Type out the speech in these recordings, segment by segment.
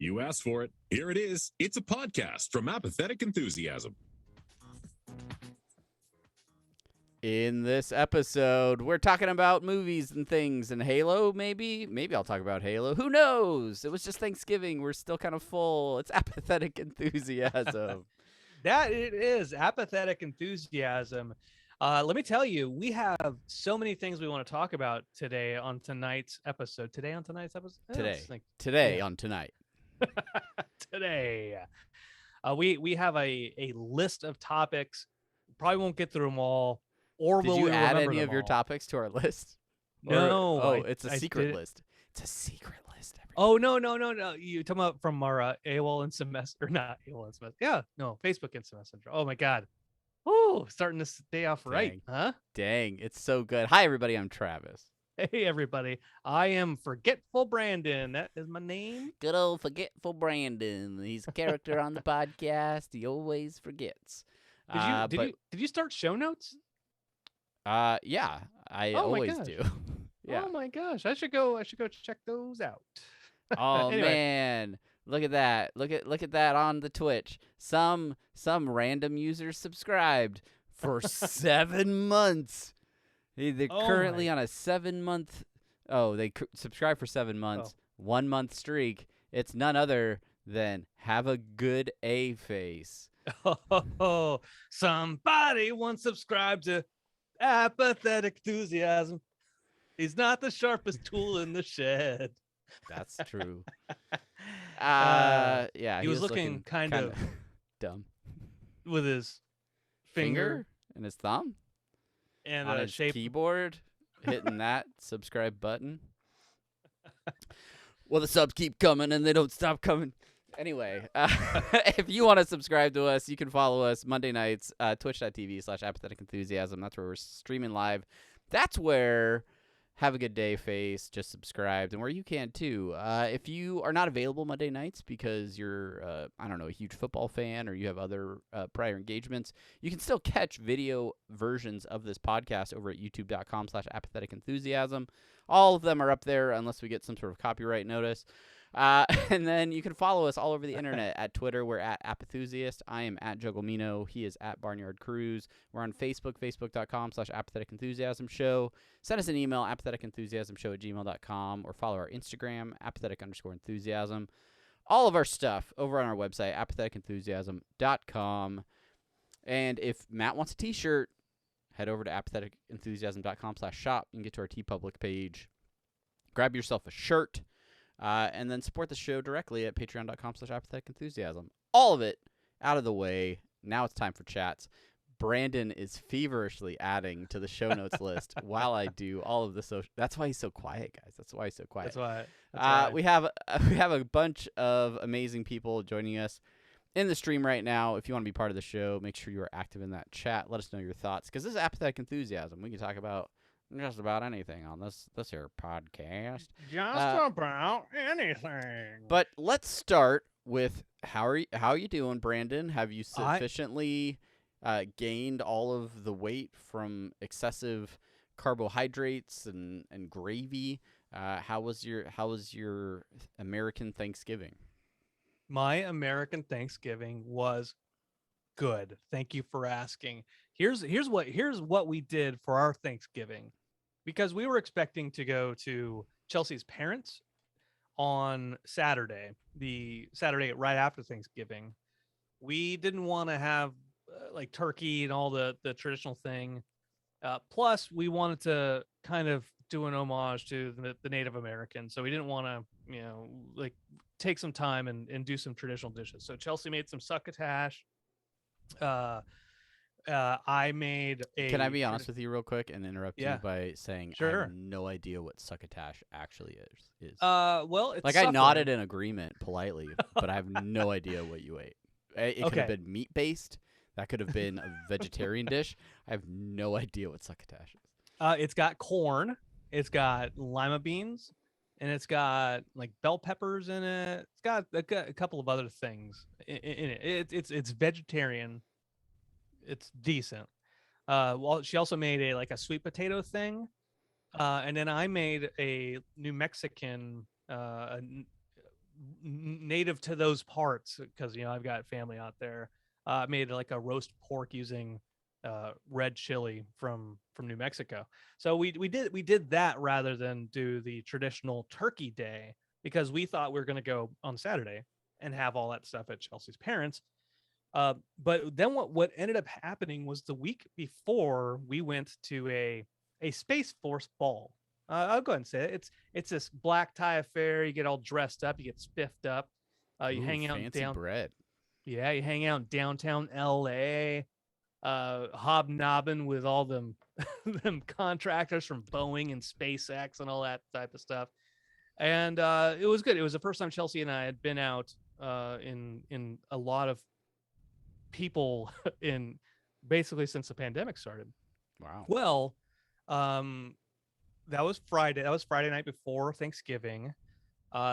You asked for it. Here it is. It's a podcast from Apathetic Enthusiasm. In this episode, we're talking about movies and things and Halo, maybe. Maybe I'll talk about Halo. Who knows? It was just Thanksgiving. We're still kind of full. It's Apathetic Enthusiasm. That it is Apathetic Enthusiasm. Let me tell you, we have so many things we want to talk about today on tonight's episode. Today on tonight's episode? Today on tonight. Today. We have a list of topics. Probably won't get through them all. Or Did will you we add remember any them of your all? topics to our list? No. It's a secret list. It's a secret list. Oh, no. You talking about from our AOL Instant Messenger? Not AOL Instant Messenger. Yeah, no, Facebook Instant Messenger. Oh, my God. Oh, starting this day off right, huh? Dang, it's so good. Hi, everybody. I'm Travis. Hey, everybody. I am Forgetful Brandon. That is my name. Good old Forgetful Brandon. He's a character on the podcast. He always forgets. Did you start show notes? Yeah, I always do. Yeah. Oh my gosh, I should go check those out. Oh Anyway. man, look at that! Look at that on the Twitch. Some random users subscribed for 7 months. They're currently on a 7-month. Oh, they subscribed for 7 months. 1 month streak. It's none other than Have a Good A Face. Oh, somebody once subscribed to Apathetic Enthusiasm. He's not the sharpest tool in the shed. That's true. Yeah, he was looking kind of dumb with his finger and his thumb and on a his shape keyboard, hitting that subscribe button. Well, the subs keep coming and they don't stop coming. Anyway, if you want to subscribe to us, you can follow us Monday nights, twitch.tv/Apathetic Enthusiasm. That's where we're streaming live. That's where Have a Good Day Face just subscribed, and where you can too. If you are not available Monday nights because you're, a huge football fan or you have other prior engagements, you can still catch video versions of this podcast over at youtube.com/Apathetic Enthusiasm. All of them are up there unless we get some sort of copyright notice. And then you can follow us all over the internet. At Twitter, we're at Apathusiast. I am at Jugglemino. He is at Barnyard Cruise. We're on Facebook, facebook.com/Apathetic Enthusiasm Show. Send us an email, apatheticenthusiasmshow@gmail.com, or follow our Instagram, apathetic_enthusiasm. All of our stuff over on our website, apatheticenthusiasm.com. And if Matt wants a t-shirt, head over to apatheticenthusiasm.com/shop. You can get to our TeePublic page. Grab yourself a shirt. And then support the show directly at patreon.com/Apathetic Enthusiasm. All of it out of the way. Now it's time for chats. Brandon is feverishly adding to the show notes list while I do all of the social. That's why he's so quiet, guys. That's why he's so quiet. That's why. We have a bunch of amazing people joining us in the stream right now. If you want to be part of the show, make sure you are active in that chat. Let us know your thoughts, because this is Apathetic Enthusiasm. We can talk about just about anything on this here podcast. Just about anything. But let's start with how you doing, Brandon? Have you sufficiently gained all of the weight from excessive carbohydrates and gravy? How was your American Thanksgiving? My American Thanksgiving was good. Thank you for asking. Here's what we did for our Thanksgiving, because we were expecting to go to Chelsea's parents on Saturday, the Saturday right after Thanksgiving. We didn't want to have like turkey and all the traditional thing. Plus, we wanted to kind of do an homage to the Native Americans. So we didn't want to, take some time and do some traditional dishes. So Chelsea made some succotash. I made a. Can I be honest with you real quick and interrupt you by saying I Sure. have no idea what succotash actually is? Well, it's like I nodded in agreement politely, but I have no idea what you ate. It could have been meat based. That could have been a vegetarian dish. I have no idea what succotash is. It's got corn, it's got lima beans, and it's got like bell peppers in it. It's got a couple of other things in it. It's vegetarian. It's decent. Well, she also made a sweet potato thing, and then I made a New Mexican native to those parts, because I've got family out there. Made like a roast pork using red chili from New Mexico. So we did that rather than do the traditional turkey day, because we thought we were going to go on Saturday and have all that stuff at Chelsea's parents. But then what ended up happening was the week before we went to a Space Force ball. I'll go ahead and say it. It's this black tie affair. You get all dressed up. You get spiffed up. You hang out fancy down. bread. Yeah, you hang out in downtown LA, hobnobbing with all them them contractors from Boeing and SpaceX and all that type of stuff. And it was good. It was the first time Chelsea and I had been out in a lot of people in basically since the pandemic started. Wow. Well, that was Friday. That was Friday night before Thanksgiving.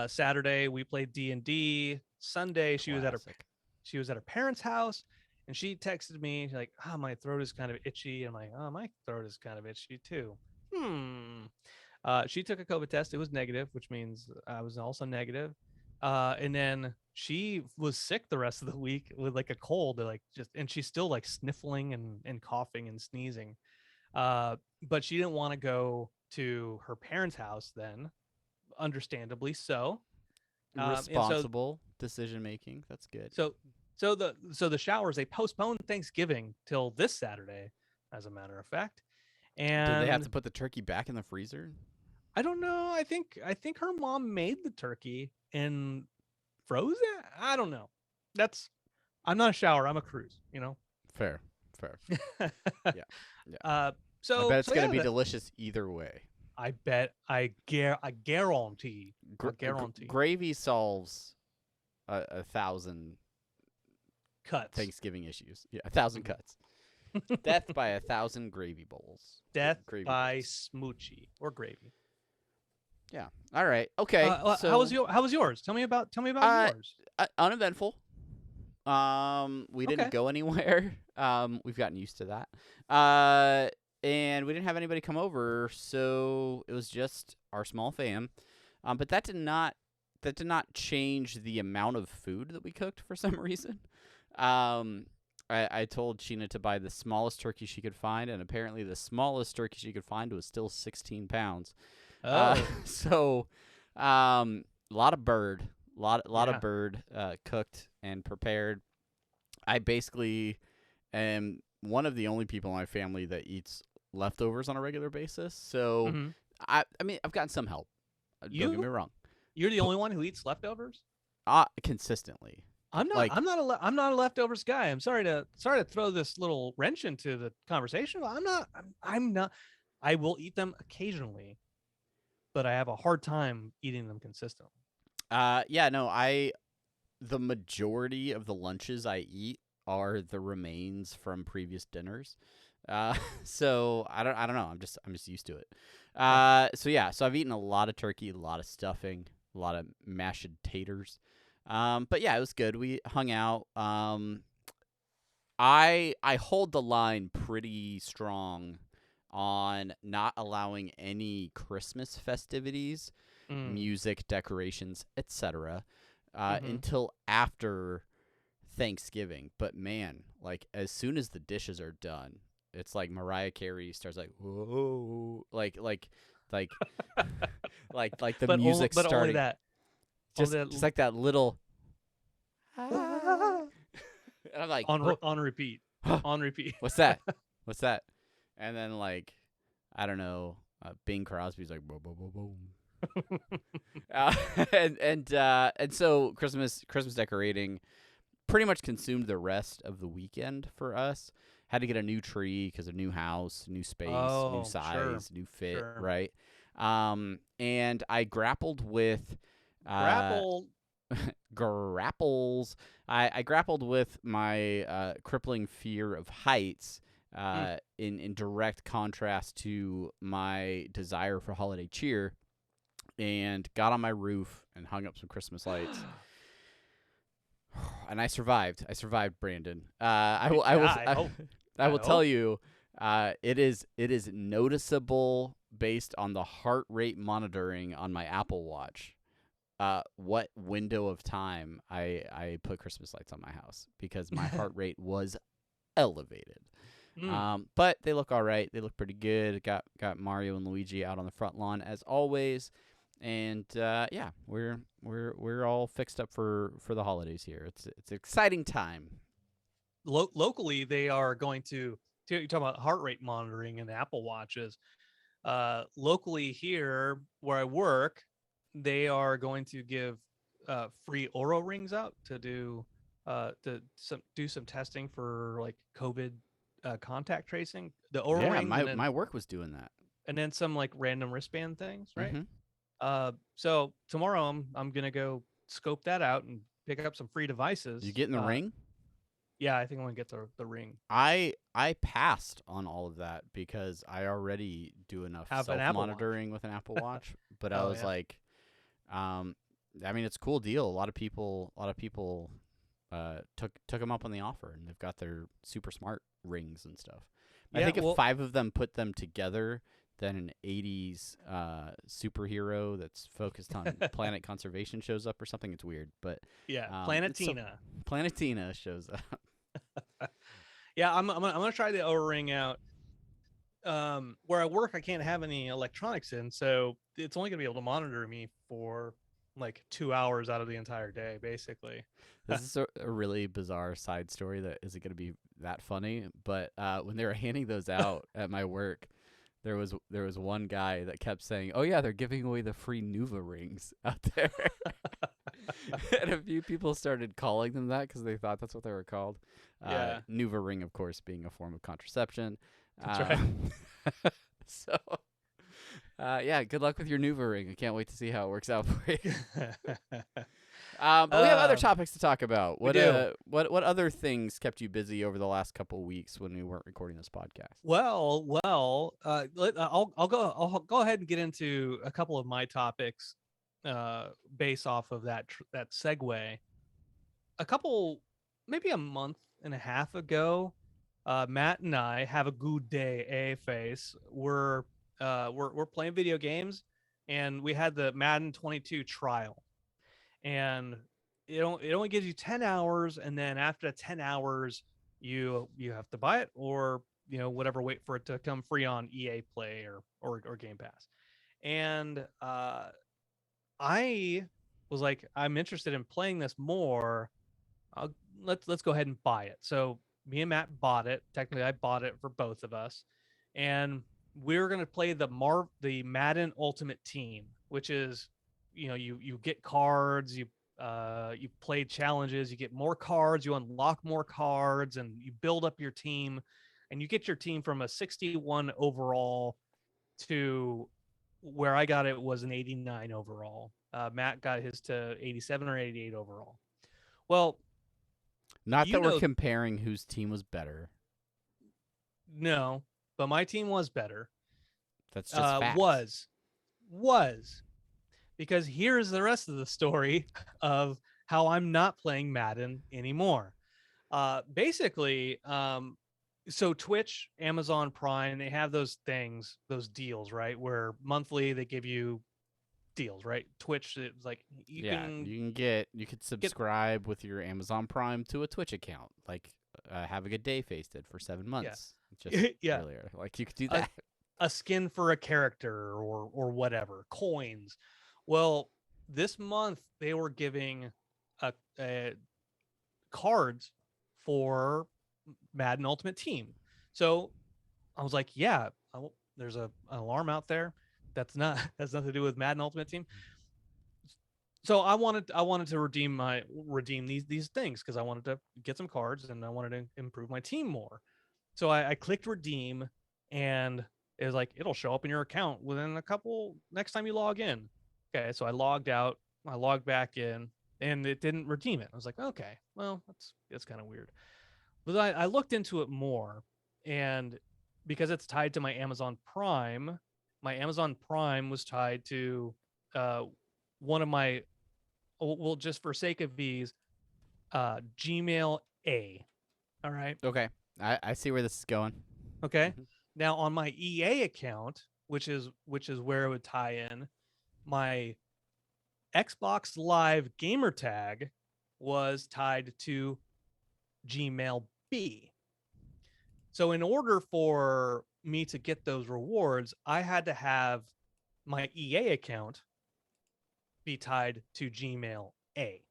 Saturday we played D&D. Sunday she was at her parents' house, and she texted me like, "Oh, my throat is kind of itchy." I'm like, "Oh, my throat is kind of itchy too." She took a COVID test. It was negative, which means I was also negative. And then she was sick the rest of the week with like a cold, and she's still like sniffling and coughing and sneezing. But she didn't want to go to her parents' house then, understandably so. Responsible decision making. That's good. So the showers, they postponed Thanksgiving till this Saturday, as a matter of fact. And did they have to put the turkey back in the freezer? I don't know. I think her mom made the turkey and froze it. I don't know. I'm not a shower. I'm a cruise. Fair. Yeah. So I bet it's gonna yeah, be delicious either way. I bet. I guarantee. Gravy solves 1,000 cuts. Thanksgiving issues. Yeah, 1,000 cuts. Death by 1,000 gravy bowls. Death gravy by bowls. smoochie or gravy. Yeah. All right. Okay. So, how was yours? Tell me about yours. Uneventful. We didn't go anywhere. We've gotten used to that. And we didn't have anybody come over, so it was just our small fam. But that did not change the amount of food that we cooked for some reason. I told Sheena to buy the smallest turkey she could find, and apparently the smallest turkey she could find was still 16 pounds. So a lot of bird, of bird cooked and prepared. I basically am one of the only people in my family that eats leftovers on a regular basis. So I mean, I've gotten some help. Don't get me wrong. You're the only one who eats leftovers? Consistently. I'm not a leftovers guy. I'm sorry to throw this little wrench into the conversation. I'm not. I will eat them occasionally, but I have a hard time eating them consistently. The majority of the lunches I eat are the remains from previous dinners. So I don't know. I'm just used to it. So I've eaten a lot of turkey, a lot of stuffing, a lot of mashed taters. But yeah, it was good. We hung out. I hold the line pretty strong on not allowing any Christmas festivities, music, decorations, etc. Until after Thanksgiving. But man, like as soon as the dishes are done, it's like Mariah Carey starts like whoa, like the music but starting. Only that. Just like that little. And I'm like on repeat, on repeat. What's that? And then like I don't know. Bing Crosby's like boom, boom, boom, boom. And so Christmas decorating pretty much consumed the rest of the weekend for us. Had to get a new tree because of new house, new space, new size, new fit, right? And I grappled with grapples. I grappled with my crippling fear of heights in direct contrast to my desire for holiday cheer, and got on my roof and hung up some Christmas lights. And I survived. Brandon. I will tell you, it is noticeable based on the heart rate monitoring on my Apple Watch. what window of time I put Christmas lights on my house because my heart rate was elevated. But they look all right. They look pretty good. Got Mario and Luigi out on the front lawn as always, and yeah, we're all fixed up for the holidays here. It's an exciting time. Locally, they are going to. You're talking about heart rate monitoring and Apple Watches. Locally here, where I work, they are going to give free Oura rings out to do some testing for like COVID contact tracing. The Oura Yeah, rings, my work was doing that. and then some like random wristband things, right? Mhm. So tomorrow I'm gonna go scope that out and pick up some free devices. You getting the ring? Yeah, I think I'm gonna get the ring. I passed on all of that because I already do enough Have an Apple Watch. self-monitoring with an Apple Watch. But I Oh, was yeah. like, I mean, it's a cool deal. A lot of people took them up on the offer, and they've got their super smart rings and stuff. I Yeah, think if well- 5 of them put them together, then an 80s superhero that's focused on planet conservation shows up or something. It's weird, but Yeah, it's so- Planetina. Planetina shows up. Yeah, I'm gonna try the Oura ring out. Where I work, I can't have any electronics in, so it's only gonna be able to monitor me for like 2 hours out of the entire day, basically. This is a really bizarre side story that isn't going to be that funny. But when they were handing those out at my work, there was one guy that kept saying, "Oh yeah, they're giving away the free Nuva rings out there," and a few people started calling them that because they thought that's what they were called. Yeah. Nuva ring, of course, being a form of contraception. That's right. So, yeah, good luck with your Nuva ring. I can't wait to see how it works out for you. But we have other topics to talk about. we do. What other things kept you busy over the last couple weeks when we weren't recording this podcast? Well, I'll go ahead and get into a couple of my topics, based off of that segue. Maybe a month and a half ago, Matt and I have a good day, face. We're playing video games, and we had the Madden 22 trial, and it only gives you 10 hours, and then after 10 hours, you have to buy it, or whatever, wait for it to come free on EA Play or Game Pass. And I was like, I'm interested in playing this more. Let's go ahead and buy it. So me and Matt bought it. Technically, I bought it for both of us, and we're gonna play the Madden Ultimate Team, which is, you get cards, you play challenges, you get more cards, you unlock more cards, and you build up your team, and you get your team from a 61 overall to where I got it was an 89 overall. Matt got his to 87 or 88 overall. Well, Not that we're comparing whose team was better. no, but my team was better. That's just facts. Was because here's the rest of the story of how I'm not playing Madden anymore. Basically, so Twitch, Amazon Prime, they have those things, those deals, right? Where monthly they give you deals, right? Twitch, it's like you could subscribe with your Amazon Prime to a Twitch account, like Have a Good Day Faced for 7 months. Just Yeah. earlier, like you could do that. A skin for a character or whatever, coins. Well, this month they were giving a cards for Madden Ultimate Team. So I was like, yeah, there's an alarm out there. That's has nothing to do with Madden Ultimate Team. So I wanted to redeem these things because I wanted to get some cards and I wanted to improve my team more. So I clicked redeem, and it was like, it'll show up in your account within next time you log in. Okay, so I logged out, I logged back in, and it didn't redeem it. I was like, okay, well, that's kind of weird. But I looked into it more, and because it's tied to my Amazon Prime was tied to one of my, well, just for sake of ease, Gmail A. All right. Okay, I see where this is going. Okay. Now on my EA account, which is where it would tie in, my Xbox Live gamer tag was tied to Gmail B. So in order for me to get those rewards, I had to have my EA account be tied to Gmail A,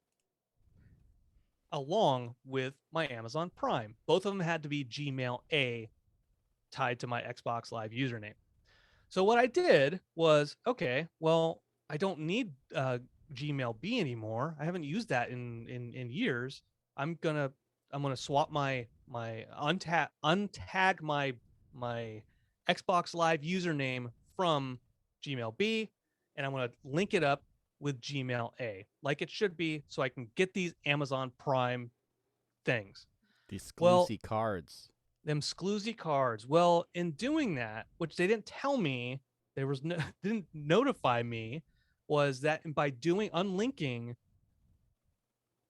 along with my Amazon Prime. Both of them had to be Gmail A tied to my Xbox Live username. So what I did was, okay, well, I don't need Gmail B anymore. I haven't used that in years. I'm gonna swap my untag my Xbox Live username from Gmail B, and I'm gonna link it up with Gmail A, like it should be, so I can get these Amazon Prime things. These Well, exclusive cards. them sclusy cards. Well, in doing that, which they didn't tell me, there was no didn't notify me, was that by doing unlinking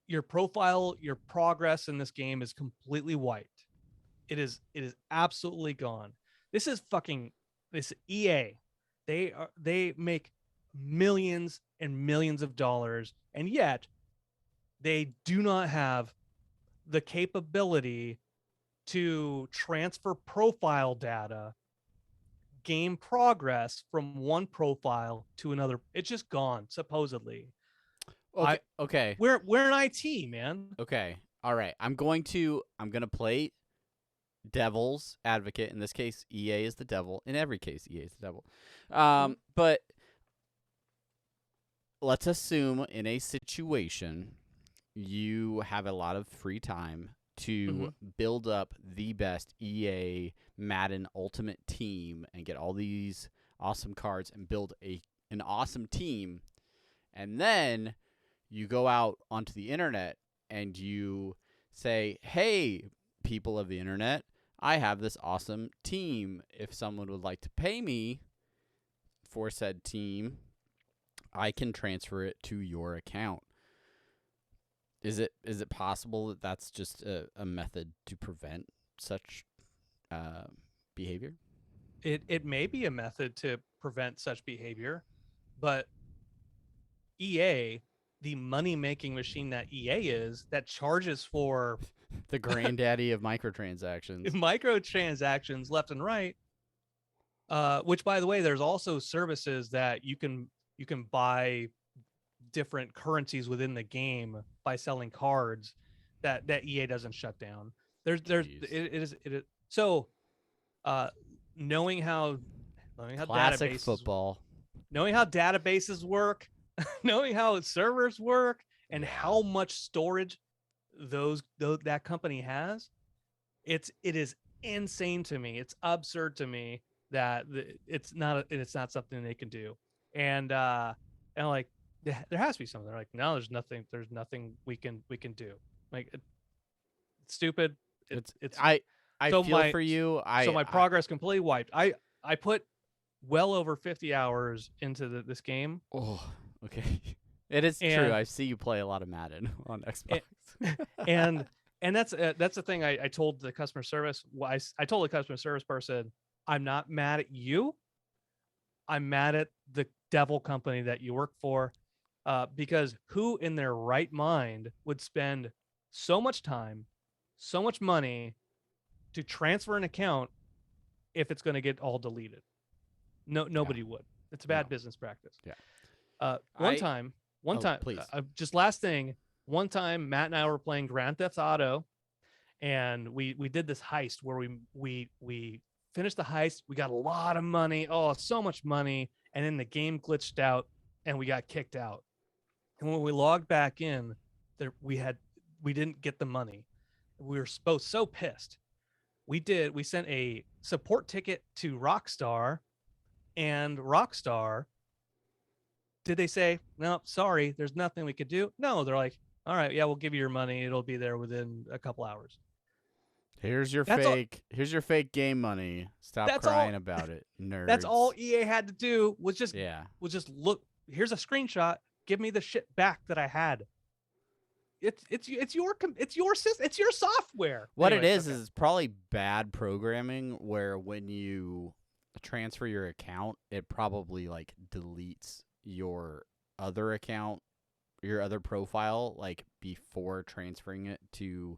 your profile, your progress in this game is completely wiped. It is absolutely gone. This is fucking this EA. They make millions and millions of dollars, and yet they do not have the capability to transfer profile data, game progress from one profile to another. It's just gone, supposedly. Okay. We're in IT, man. Okay. All right. I'm gonna play devil's advocate. In this case, EA is the devil. In every case, EA is the devil. But let's assume in a situation you have a lot of free time to build up the best EA Madden Ultimate Team and get all these awesome cards and build an awesome team, and then you go out onto the internet and you say, hey, people of the internet, I have this awesome team. If someone would like to pay me for said team, I can transfer it to your account. Is it possible that that's just a method to prevent such behavior? It may be a method to prevent such behavior, but EA, the money-making machine that EA is, that charges for the granddaddy of microtransactions. Microtransactions left and right. Which, by the way, there's also services that you can buy different currencies within the game by selling cards that EA doesn't shut down. It is so knowing how classic databases football, knowing how databases work, knowing how servers work, and how much storage that company has, it is insane to me. It's absurd to me that it's not something they can do. And like, there has to be something. They're like, no, there's nothing we can do. Like, it's stupid. I so feel for you. So my progress completely wiped. I put well over 50 hours into this game. Oh, okay. It is true. I see you play a lot of Madden on Xbox. And that's the thing I told the customer service. I told the customer service person, I'm not mad at you. I'm mad at the devil company that you work for, because who in their right mind would spend so much time, so much money to transfer an account if it's going to get all deleted? Nobody would. It's a bad business practice. Yeah. One time, please. Just last thing. One time, Matt and I were playing Grand Theft Auto, and we did this heist where we finished the heist. We got a lot of money. Oh, so much money. And then the game glitched out and we got kicked out. And when we logged back in, we didn't get the money. We were both so pissed. We sent a support ticket to Rockstar, and Rockstar, did they say, no, sorry, there's nothing we could do? No, they're like, all right, yeah, we'll give you your money. It'll be there within a couple hours. Here's your fake game money. Stop crying about it, nerds. That's all EA had to do was just look. Here's a screenshot. Give me the shit back that I had. It's your system. It's your software. What it is probably bad programming, where when you transfer your account, it probably like deletes your other account, your other profile, like before transferring it to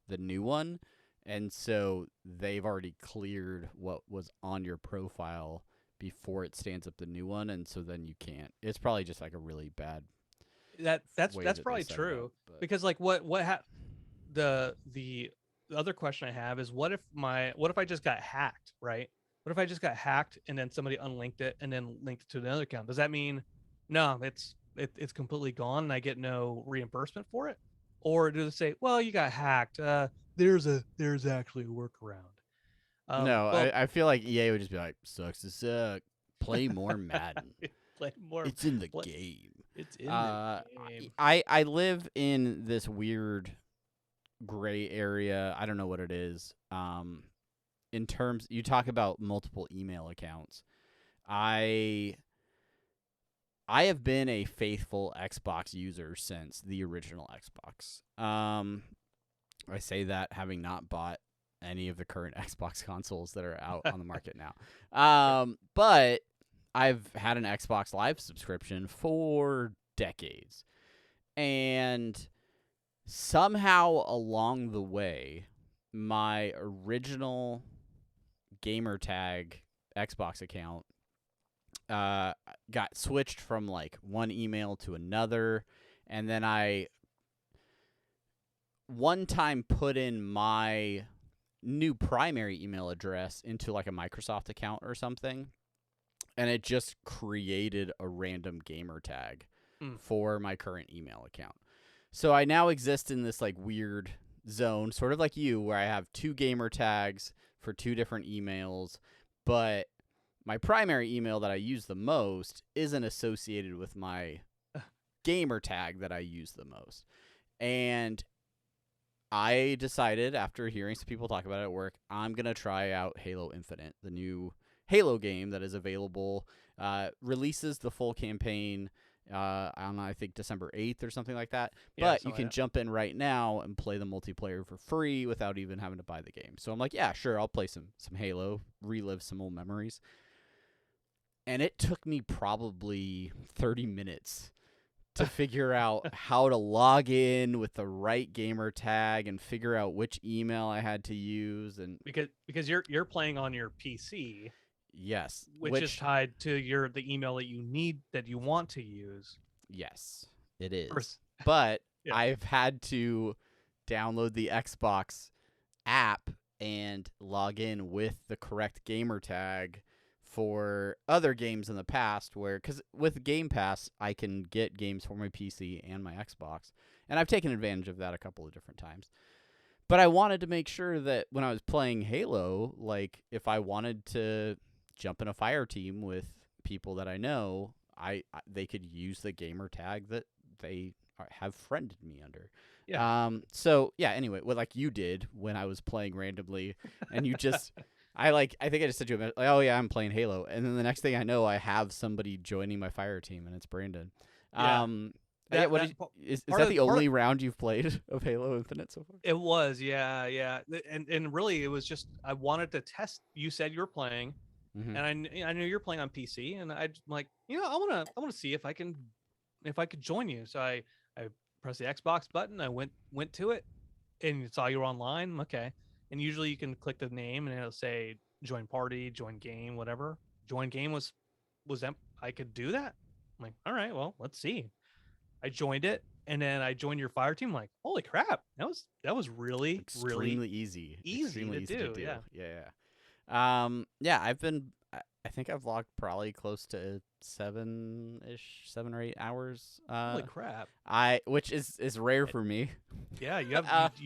the new one. And so they've already cleared what was on your profile before it stands up the new one, and so then you can't. It's probably just like a really bad That's way that they probably set it true up, but- because like the other question I have is what if I just got hacked, right? What if I just got hacked and then somebody unlinked it and then linked it to another account? Does that mean no, it's completely gone and I get no reimbursement for it? Or do they say, well, you got hacked? There's actually a workaround. No, Well, I feel like EA would just be like, sucks to suck. Play more Madden. play more. It's in the play- game. It's in Uh, the game. I live in this weird gray area. I don't know what it is. In terms, you talk about multiple email accounts. I have been a faithful Xbox user since the original Xbox. I say that having not bought any of the current Xbox consoles that are out on the market now. But I've had an Xbox Live subscription for decades. And somehow along the way, my original gamertag Xbox account got switched from like one email to another, and then I one time put in my new primary email address into like a Microsoft account or something, and it just created a random gamer tag for my current email account. So I now exist in this like weird zone, sort of like you, where I have two gamer tags for two different emails, but my primary email that I use the most isn't associated with my gamer tag that I use the most. And I decided, after hearing some people talk about it at work, I'm going to try out Halo Infinite, the new Halo game that is available. Releases the full campaign on, I think, December 8th or something like that. Yeah, but you can jump in right now and play the multiplayer for free without even having to buy the game. So I'm like, yeah, sure, I'll play some Halo, relive some old memories. And it took me probably 30 minutes to figure out how to log in with the right gamer tag and figure out which email I had to use. And because you're playing on your PC, yes, which is tied to the email that you want to use. Yes, it is. First- But Yeah. I've had to download the Xbox app and log in with the correct gamer tag for other games in the past, because with Game Pass, I can get games for my PC and my Xbox, and I've taken advantage of that a couple of different times. But I wanted to make sure that when I was playing Halo, like if I wanted to jump in a fire team with people that I know, they could use the gamer tag that they have friended me under. Yeah. So yeah. Anyway, what like you did when I was playing randomly, and you just. I think I just said to him, like, oh yeah, I'm playing Halo, and then the next thing I know, I have somebody joining my fire team, and it's Brandon. Yeah. Is that the only round you've played of Halo Infinite so far? It was, yeah. And really, it was just I wanted to test. You said you were playing, Mm-hmm. and I knew you're playing on PC, and I'm like, I want to see if I could join you. So I pressed the Xbox button, I went to it, and saw you were online. Okay. And usually you can click the name and it'll say join party, join game, whatever. Join game was I could do that. I'm like, all right, well, let's see. I joined it, and then I joined your fire team. I'm like, holy crap, that was really extremely easy to do. Yeah. I think I've logged probably close to 7 or 8 hours. Holy crap. Which is rare for me. Yeah, you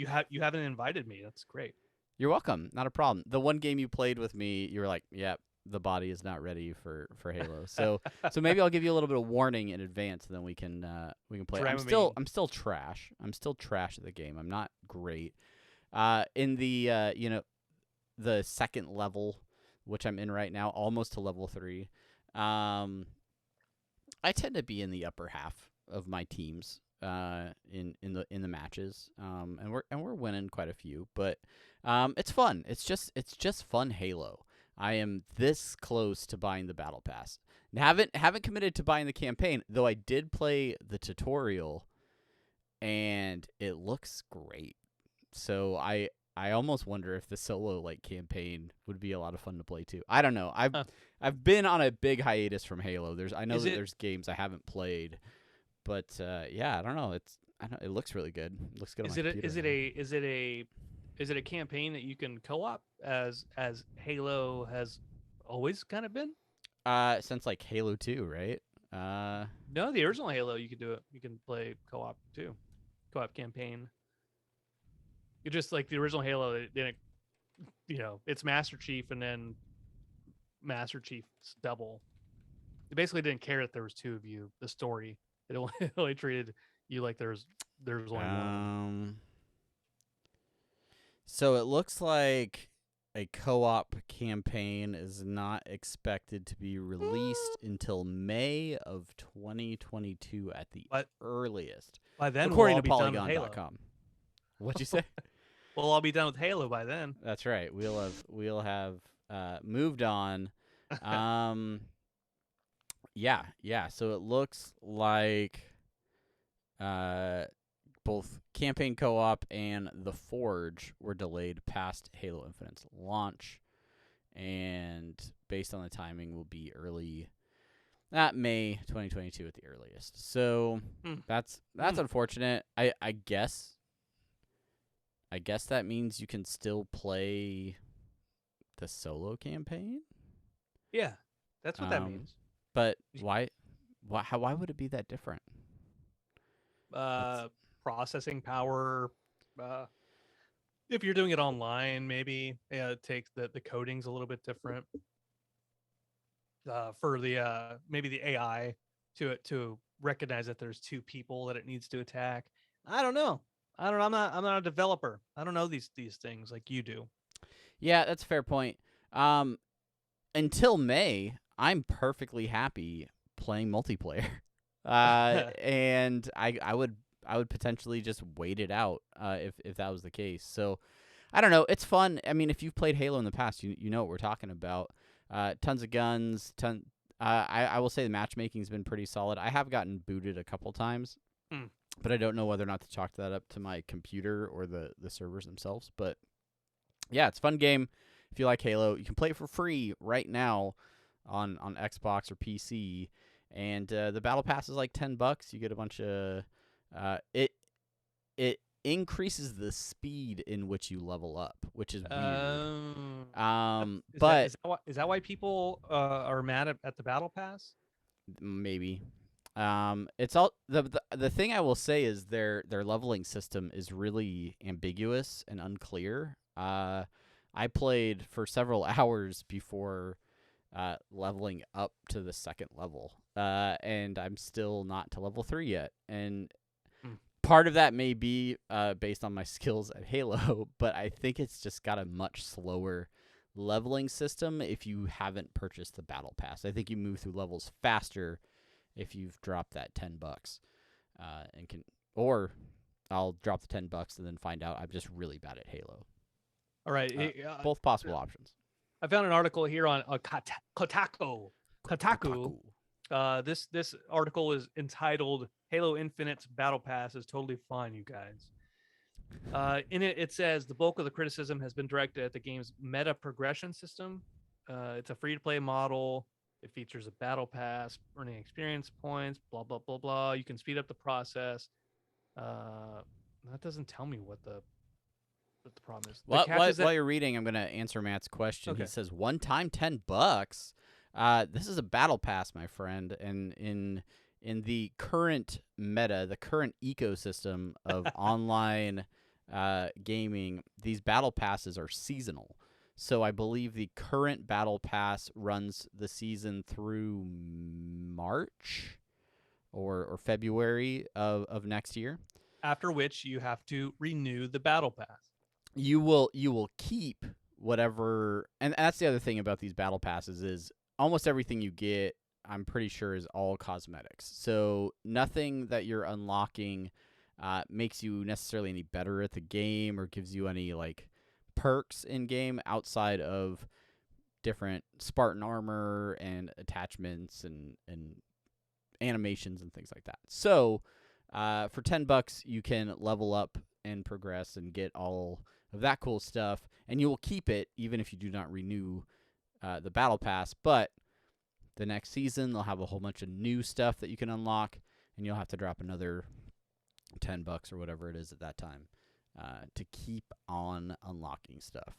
haven't invited me. That's great. You're welcome. Not a problem. The one game you played with me, you were like, "Yep, the body is not ready for Halo." So maybe I'll give you a little bit of warning in advance, and then we can play. I'm still trash. I'm still trash at the game. I'm not great. In the the second level, which I'm in right now, almost to level 3. I tend to be in the upper half of my teams in the matches, and we're winning quite a few, but it's fun. It's just fun Halo. I am this close to buying the Battle Pass. Haven't committed to buying the campaign, though I did play the tutorial, and it looks great. So I almost wonder if the solo campaign would be a lot of fun to play too. I don't know. I've been on a big hiatus from Halo. There's games I haven't played, but yeah, I don't know. It looks really good. It looks good. Is it a campaign that you can co-op as Halo has always kind of been? Since Halo 2, right? No, the original Halo you could do it. You can play co-op too. Co-op campaign. You just like the original Halo, then it's Master Chief and then Master Chief's double. It basically didn't care that there was two of you. The story, it only treated you like there's only one. So it looks like a co-op campaign is not expected to be released until May of 2022 at the earliest. By then, according to Polygon.com. What'd you say? We'll all be done with Halo by then. That's right. We'll have moved on. Yeah. So it looks like both campaign co-op and the Forge were delayed past Halo Infinite's launch, and based on the timing, will be early, May 2022 at the earliest. So that's unfortunate. I guess that means you can still play the solo campaign. Yeah, that's what that means. But why would it be that different? Processing power. If you're doing it online, maybe it takes the coding's a little bit different. For the maybe the AI to recognize that there's two people that it needs to attack. I don't know. I'm not a developer. I don't know these things like you do. Yeah, that's a fair point. Until May, I'm perfectly happy playing multiplayer. And I would potentially just wait it out if that was the case. So I don't know. It's fun. I mean, if you've played Halo in the past, you know what we're talking about. Tons of guns. I will say the matchmaking's been pretty solid. I have gotten booted a couple times, but I don't know whether or not to chalk that up to my computer or the servers themselves. But yeah, it's a fun game. If you like Halo, you can play it for free right now on Xbox or PC. And the battle pass is like $10. You get a bunch of it increases the speed in which you level up, which is weird. Is that why people are mad at the battle pass? Maybe. It's all the thing I will say is their leveling system is really ambiguous and unclear. I played for several hours before leveling up to the second level, and I'm still not to level 3 yet. And part of that may be based on my skills at Halo, but I think it's just got a much slower leveling system if you haven't purchased the battle pass. I think you move through levels faster if you've dropped that $10, or I'll drop the $10 and then find out I'm just really bad at Halo. All right, both possible options. I found an article here on Kotaku. This article is entitled "Halo Infinite's Battle Pass is totally fine, you guys." In it says the bulk of the criticism has been directed at the game's meta progression system. It's a free-to-play model. It features a battle pass, earning experience points, blah, blah, blah, blah. You can speed up the process. That doesn't tell me what the problem is. While you're reading, I'm going to answer Matt's question. Okay. He says, one time $10. This is a battle pass, my friend. And in the current meta, the current ecosystem of online gaming, these battle passes are seasonal. So I believe the current battle pass runs the season through March or February of next year. After which you have to renew the battle pass. You will keep whatever, and that's the other thing about these battle passes is almost everything you get, I'm pretty sure, is all cosmetics. So nothing that you're unlocking makes you necessarily any better at the game or gives you any perks in game outside of different Spartan armor and attachments and animations and things like that. So for $10, you can level up and progress and get all of that cool stuff, and you will keep it even if you do not renew the battle pass. But the next season, they'll have a whole bunch of new stuff that you can unlock, and you'll have to drop another $10 or whatever it is at that time to keep on unlocking stuff.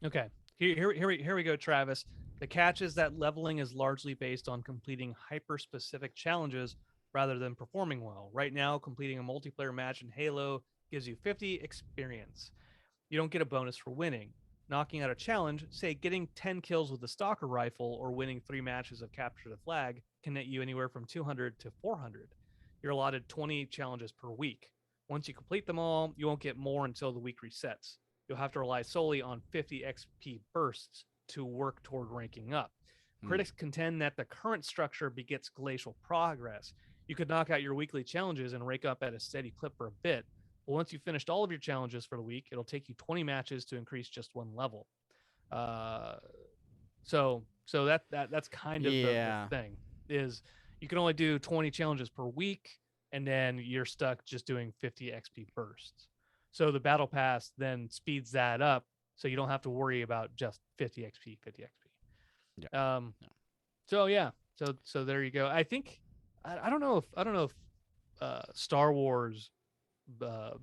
Okay. Here we go, Travis. The catch is that leveling is largely based on completing hyper-specific challenges rather than performing well. Right now, completing a multiplayer match in Halo gives you 50 experience. You don't get a bonus for winning. Knocking out a challenge, say getting 10 kills with the stalker rifle or winning 3 matches of capture the flag, can net you anywhere from 200 to 400. You're allotted 20 challenges per week. Once you complete them all, you won't get more until the week resets. You'll have to rely solely on 50 XP bursts to work toward ranking up. Critics contend that the current structure begets glacial progress. You could knock out your weekly challenges and rank up at a steady clip for a bit, but once you've finished all of your challenges for the week, it'll take you 20 matches to increase just 1 level. So that's kind of the thing, is you can only do 20 challenges per week, and then you're stuck just doing 50 XP bursts. So the battle pass then speeds that up, so you don't have to worry about just 50 XP. Yeah. So there you go. I think I don't know if Star Wars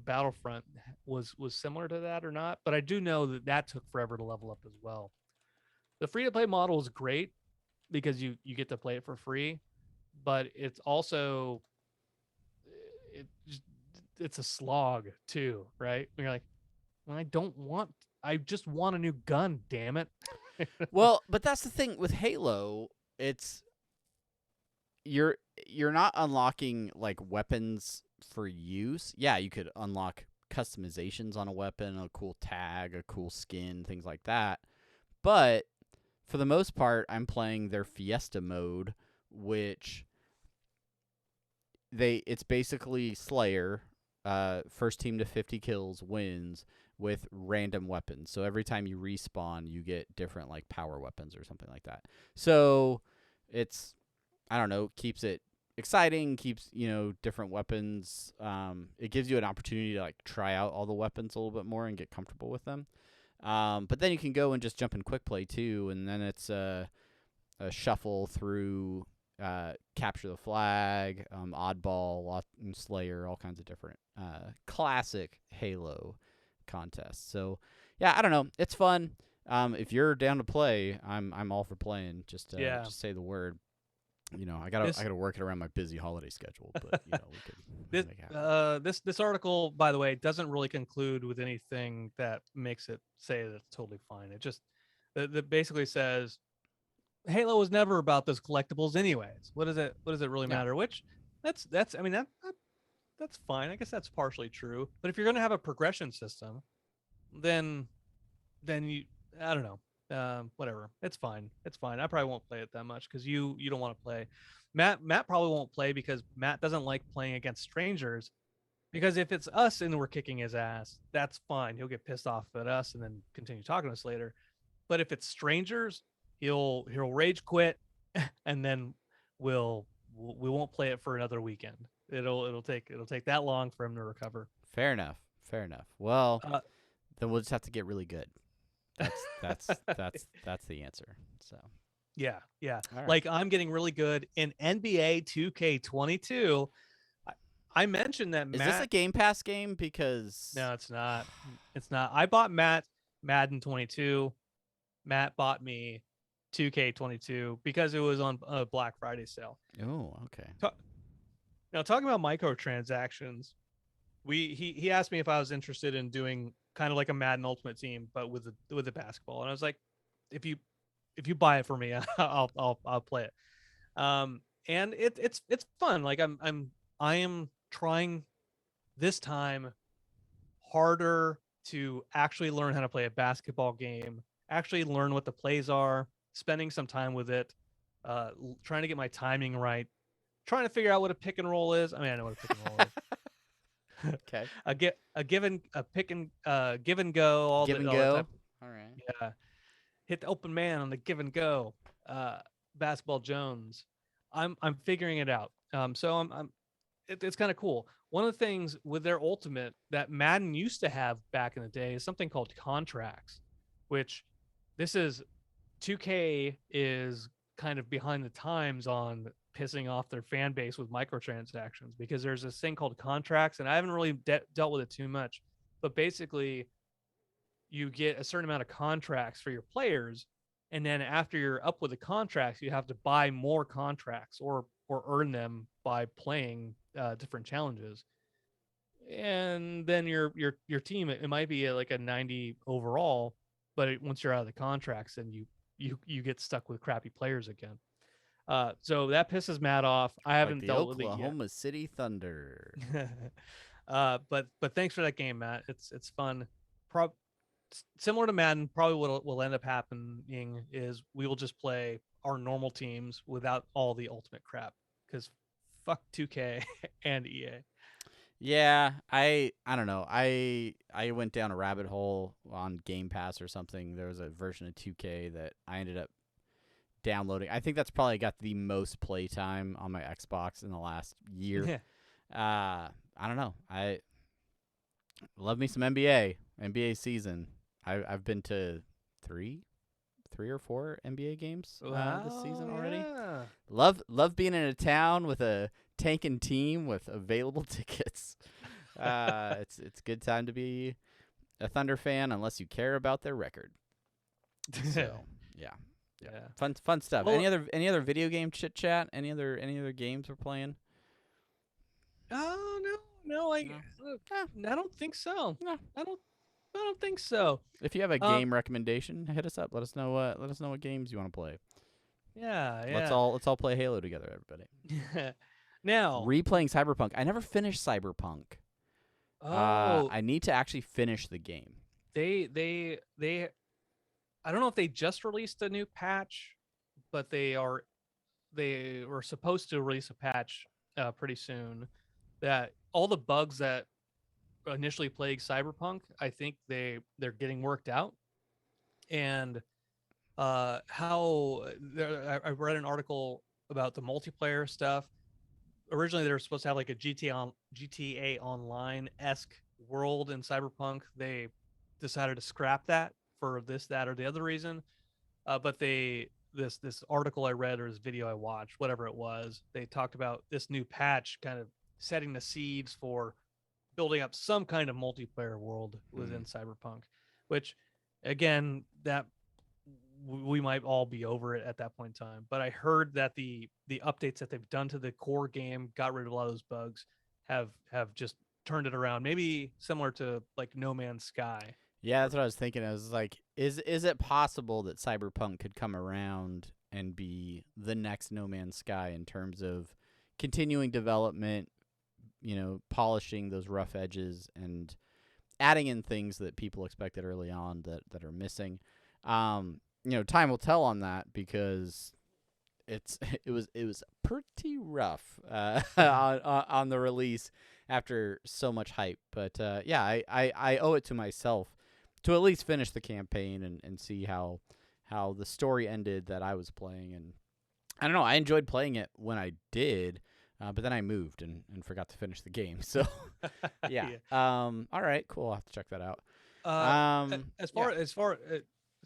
Battlefront was similar to that or not, but I do know that took forever to level up as well. The free to play model is great because you get to play it for free, but it's also it's a slog too, right? You're like, well, I just want a new gun, damn it. Well, but that's the thing with Halo. It's you're not unlocking like weapons for use. Yeah, you could unlock customizations on a weapon, a cool tag, a cool skin, things like that. But for the most part, I'm playing their Fiesta mode, which it's basically Slayer. First team to 50 kills wins with random weapons. So every time you respawn, you get different like power weapons or something like that. So it's, I don't know, keeps it exciting, keeps, different weapons. It gives you an opportunity to like try out all the weapons a little bit more and get comfortable with them. But then you can go and just jump in quick play too, and then it's a shuffle through capture the flag, oddball, Slayer, all kinds of different classic Halo contests. So yeah, I don't know, it's fun. If you're down to play, I'm all for playing. Just say the word. I gotta work it around my busy holiday schedule, but we could make it happen. This article, by the way, doesn't really conclude with anything that makes it say that it's totally fine. It just that basically says Halo was never about those collectibles anyways. What does it really matter? Which that's fine. I guess that's partially true. But if you're gonna have a progression system, then you, I don't know. Whatever. It's fine. I probably won't play it that much because you don't want to play. Matt probably won't play because Matt doesn't like playing against strangers. Because if it's us and we're kicking his ass, that's fine. He'll get pissed off at us and then continue talking to us later. But if it's strangers, he'll rage quit, and then we won't play it for another weekend. It'll take that long for him to recover. Fair enough. Well, then we'll just have to get really good. That's the answer. So yeah. right. Like I'm getting really good in NBA 2K22. I mentioned that is Matt. This a Game Pass game? Because no, it's not. It's not. I bought Matt Madden 22. Matt bought me 2K22 because it was on a Black Friday sale. Oh, okay. Now talking about microtransactions, he asked me if I was interested in doing kind of like a Madden Ultimate Team, but with the basketball, and I was like, if you buy it for me, I'll play it. And it's fun. Like I am trying this time harder to actually learn how to play a basketball game, actually learn what the plays are, spending some time with it, trying to get my timing right, trying to figure out what a pick and roll is. I mean, I know what a pick and roll is. Okay. a give and go, all give the, and all go. that type. All right. Yeah. hit the open man on the give and go, basketball Jones. I'm figuring it out. So it's kind of cool. One of the things with their ultimate that Madden used to have back in the day is something called contracts, which this is 2K is kind of behind the times on pissing off their fan base with microtransactions because there's this thing called contracts, and I haven't really dealt with it too much. But basically, you get a certain amount of contracts for your players, and then after you're up with the contracts, you have to buy more contracts or earn them by playing different challenges. And then your team, it might be like a 90 overall, but once you're out of the contracts, then you get stuck with crappy players again. So that pisses Matt off. I haven't the dealt with Oklahoma City Thunder. it yet. But thanks for that game, Matt. It's fun. Similar to Madden, probably what will end up happening is we will just play our normal teams without all the ultimate crap because fuck 2K and EA. Yeah, I don't know. I went down a rabbit hole on Game Pass or something. There was a version of 2K that I ended up downloading. I think that's probably got the most playtime on my Xbox in the last year. I don't know. I love me some NBA season. I've been to three or four NBA games this season already. Yeah. Love being in a town with a tanking team with available tickets. It's a good time to be a Thunder fan unless you care about their record. So yeah. Fun stuff. Well, any other video game chit chat? Any other games we're playing? Oh no, I don't think so. No. I don't think so. If you have a game recommendation, hit us up. Let us know what games you want to play. Yeah. Let's all play Halo together, everybody. Now, Replaying Cyberpunk. I never finished Cyberpunk. I need to actually finish the game. they I don't know if they just released a new patch, but they were supposed to release a patch pretty soon that all the bugs that initially plagued Cyberpunk, I think they're getting worked out. And I read an article about the multiplayer stuff. Originally, they were supposed to have like a GTA Online-esque world in Cyberpunk. They decided to scrap that for this, that, or the other reason. But this article I read or this video I watched, whatever it was, they talked about this new patch kind of setting the seeds for building up some kind of multiplayer world within Cyberpunk, which again, that we might all be over it at that point in time. But I heard that the updates that they've done to the core game got rid of a lot of those bugs, have just turned it around. Maybe similar to like No Man's Sky. Yeah, that's what I was thinking. I was like, is it possible that Cyberpunk could come around and be the next No Man's Sky in terms of continuing development, polishing those rough edges and adding in things that people expected early on that are missing. Time will tell on that because it was pretty rough on the release after so much hype. But I owe it to myself to at least finish the campaign and see how the story ended that I was playing. And I don't know, I enjoyed playing it when I did, but then I moved and forgot to finish the game. So yeah. All right, cool. I'll have to check that out. As far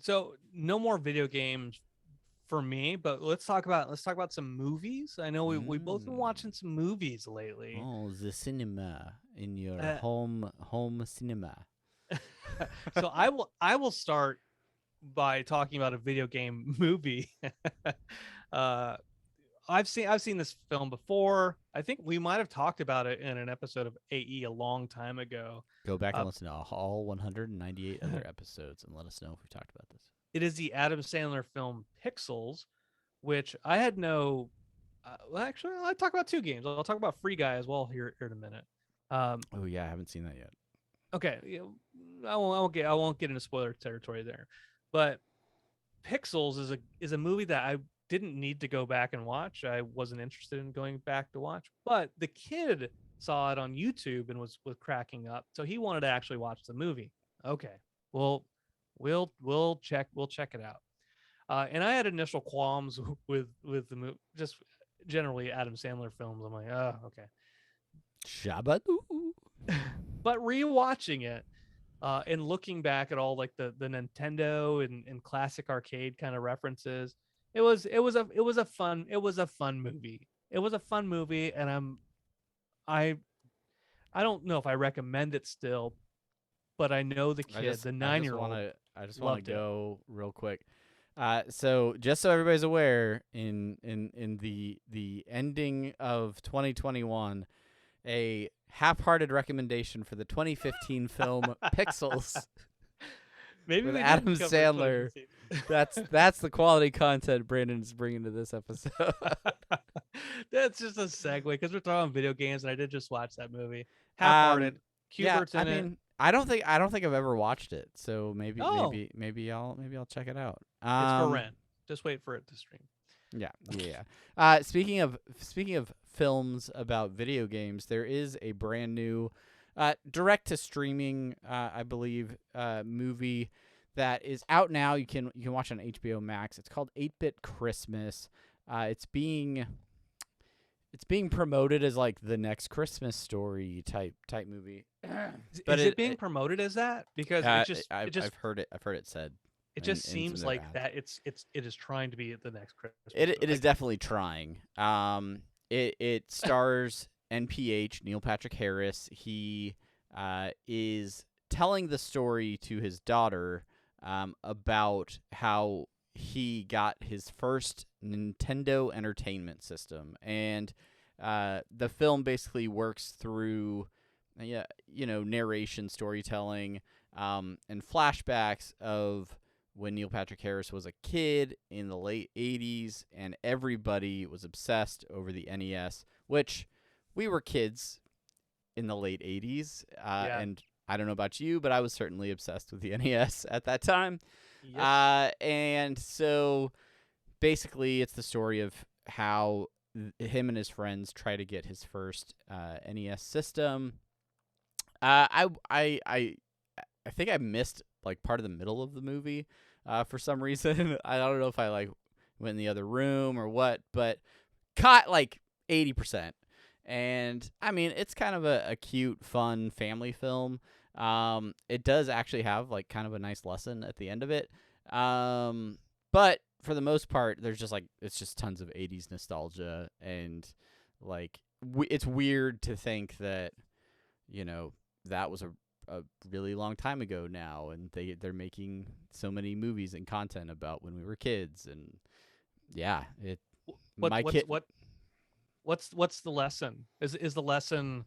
so no more video games for me, but let's talk about some movies. I know we both been watching some movies lately. Oh, the cinema in your home cinema. So I will start by talking about a video game movie. I've seen this film before. I think we might have talked about it in an episode of AE a long time ago. Go back and listen to all 198 other episodes and let us know if we've talked about this. It is the Adam Sandler film Pixels, which I had no. Well, actually, I'll talk about two games. I'll talk about Free Guy as well here in a minute. Oh yeah, I haven't seen that yet. Okay, I won't get into spoiler territory there, but Pixels is a movie that I didn't need to go back and watch. I wasn't interested in going back to watch, but the kid saw it on YouTube and was cracking up, so he wanted to actually watch the movie. Okay, well, we'll check it out. And I had initial qualms with the movie, just generally Adam Sandler films. I'm like, oh, okay. Shabadoo. But rewatching it and looking back at all like the Nintendo and classic arcade kind of references, it was a fun movie. It was a fun movie, and I I don't know if I recommend it still, but I know the kid, the 9-year-old, I just want to loved it. go real quick. So just so everybody's aware, in the ending of 2021, a half-hearted recommendation for the 2015 film Pixels Maybe with we Adam didn't cover Sandler. 2015. That's the quality content Brandon's bringing to this episode. That's just a segue because we're talking video games, and I did just watch that movie. Half-hearted. Yeah, Cubert's I in it. mean, I don't think I've ever watched it, so Oh. maybe I'll check it out. It's for rent. Just wait for it to stream. Yeah. Speaking of films about video games, there is a brand new direct to streaming, I believe, movie that is out now. You can watch on HBO Max. It's called 8-Bit Christmas. It's being promoted as like the next Christmas Story type movie. But is it being promoted as that? Because I've heard it said. It just in some seems of like their ads. that it is trying to be the next Christmas. It is definitely trying. It stars NPH Neil Patrick Harris. He is telling the story to his daughter about how he got his first Nintendo Entertainment System, and the film basically works through narration, storytelling, and flashbacks of when Neil Patrick Harris was a kid in the late 80s, and everybody was obsessed over the NES, which we were kids in the late 80s, and I don't know about you, but I was certainly obsessed with the NES at that time. Yep. And so basically it's the story of how him and his friends try to get his first NES system. I think I missed like part of the middle of the movie for some reason. I don't know if I like went in the other room or what, but caught like 80%. And I mean, it's kind of a cute, fun family film. It does actually have like kind of a nice lesson at the end of it. But for the most part, there's just like it's just tons of 80s nostalgia, and like it's weird to think that that was a really long time ago now, and they're making so many movies and content about when we were kids, and yeah, what's the lesson? Is the lesson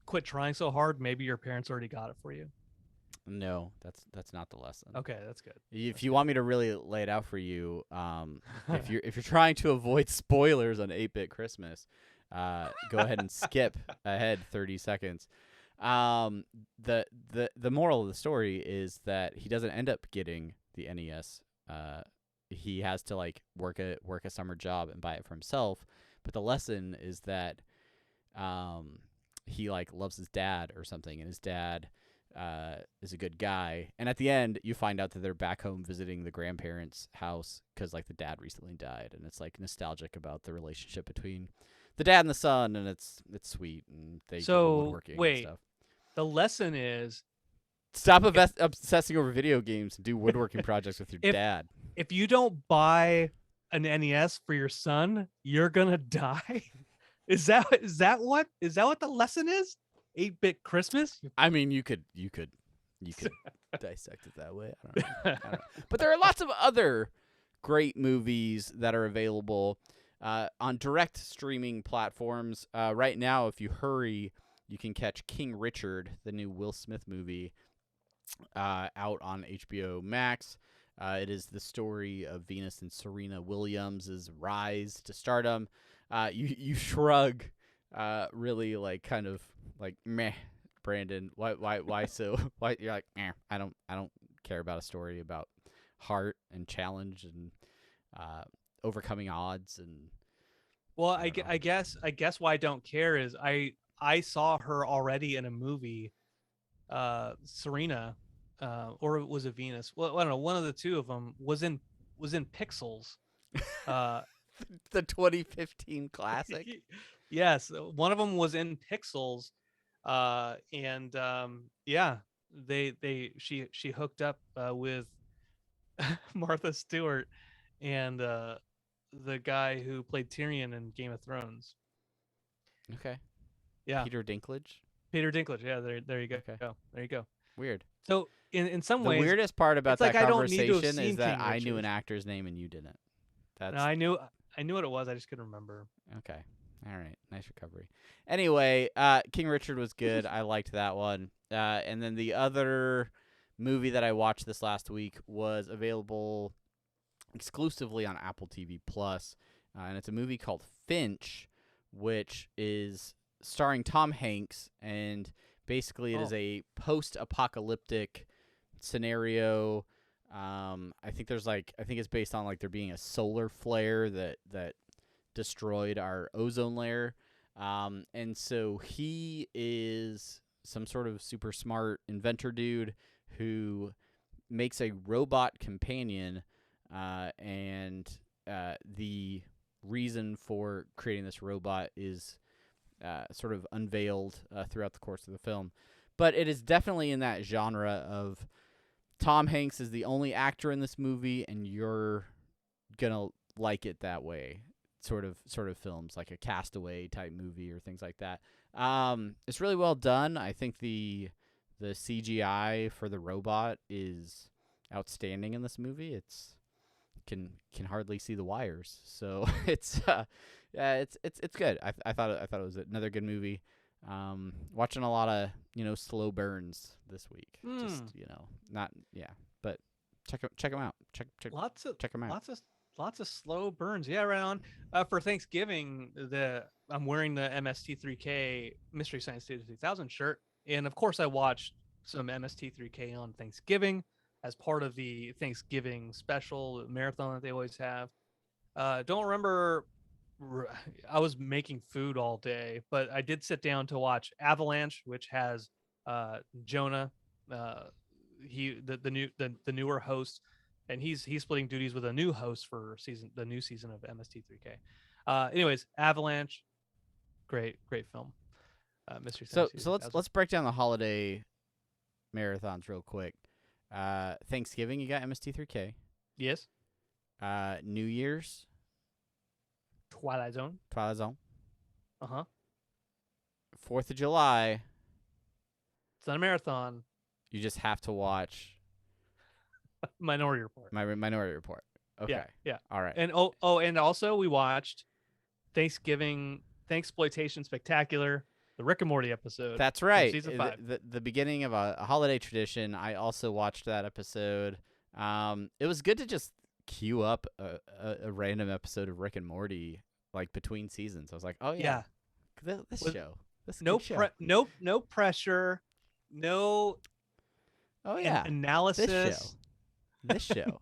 quit trying so hard? Maybe your parents already got it for you. No, that's not the lesson. Okay, that's good. If you want me to really lay it out for you, if you're trying to avoid spoilers on 8-Bit Christmas, go ahead and skip ahead 30 seconds. The moral of the story is that he doesn't end up getting the NES. He has to like work a summer job and buy it for himself. But the lesson is that he like loves his dad or something, and his dad is a good guy. And at the end, you find out that they're back home visiting the grandparents' house because like the dad recently died, and it's like nostalgic about the relationship between the dad and the son, and it's sweet, and they go woodworking and stuff. The lesson is stop obsessing over video games and do woodworking projects with your dad. If you don't buy an NES for your son, you're gonna die. Is that what the lesson is? 8-Bit Christmas? I mean, you could dissect it that way. I don't know. But there are lots of other great movies that are available on direct streaming platforms. Right now, if you hurry, you can catch King Richard, the new Will Smith movie, out on HBO Max. It is the story of Venus and Serena Williams' rise to stardom. You shrug, really like kind of like meh, Brandon. Why so? Why you're like I don't care about a story about heart and challenge and overcoming odds and. Well, I guess why I don't care is I saw her already in a movie, Serena, or was it Venus? Well, I don't know. One of the two of them was in was in Pixels. Uh, The 2015 classic. yes, one of them was in Pixels, and yeah, she hooked up with Martha Stewart and the guy who played Tyrion in Game of Thrones. Okay. Yeah, Peter Dinklage. Peter Dinklage. Yeah, there you go. Okay. There you go. Weird. So in some The ways, weirdest part about it's like that I don't need to have conversation is seen that King I knew an Richard. actor's name and you didn't. That's No, I knew what it was. I just couldn't remember. okay. All right. Nice recovery. Anyway, King Richard was good. I liked that one. And then the other movie that I watched this last week was available exclusively on Apple TV Plus, and it's a movie called Finch, which is starring Tom Hanks, and basically it is a post-apocalyptic scenario. I think it's based on like there being a solar flare that destroyed our ozone layer. And so he is some sort of super smart inventor dude who makes a robot companion, and the reason for creating this robot is sort of unveiled throughout the course of the film. But it is definitely in that genre of Tom Hanks is the only actor in this movie, and you're gonna like it that way. Sort of films like a Castaway type movie or things like that. It's really well done. I think the CGI for the robot is outstanding in this movie. It's can hardly see the wires, so it's good. I thought it was another good movie. Watching a lot of slow burns this week. Just not but check them out. Check them out. Lots of slow burns. Yeah, right on. For Thanksgiving, I'm wearing the MST3K Mystery Science Theater 3000 shirt, and of course I watched some MST3K on Thanksgiving as part of the Thanksgiving special marathon that they always have. Don't remember. I was making food all day, but I did sit down to watch Avalanche, which has Jonah, the newer host, and he's splitting duties with a new host for the new season of MST3K. Anyways, Avalanche, great film. Mystery Science So let's break down the holiday marathons real quick. Thanksgiving, you got MST3K. Yes. New Year's, Twilight Zone. Uh-huh. 4th of July, It's not a marathon. you just have to watch Minority Report. Minority Report. Okay. Yeah. All right. And and also we watched Thanksgiving Thanksploitation Spectacular, the Rick and Morty episode. That's right. Season 5. The beginning of a holiday tradition. I also watched that episode. It was good to just queue up a random episode of Rick and Morty like between seasons. I was like, oh yeah. This show. This no show. no pressure, no Oh yeah. analysis. This show.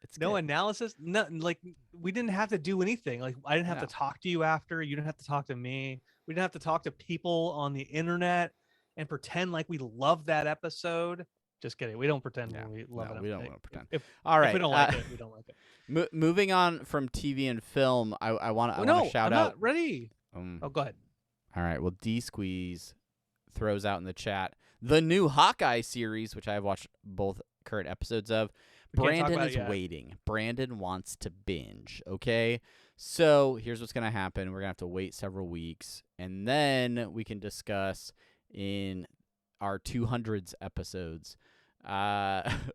It's no good. analysis. No, like we didn't have to do anything. Like I didn't have to talk to you after. You didn't have to talk to me. We didn't have to talk to people on the internet and pretend like we love that episode. Just kidding. We don't pretend when we love it. We don't want to pretend. All right. If we don't like it, we don't like it. Moving on from TV and film, I want to shout I'm out. not ready. Go ahead. All right. Well, D Squeeze throws out in the chat the new Hawkeye series, which I have watched both current episodes of. Brandon is waiting. Brandon wants to binge. Okay. So here's what's going to happen. We're going to have to wait several weeks, and then we can discuss in our 200s episodes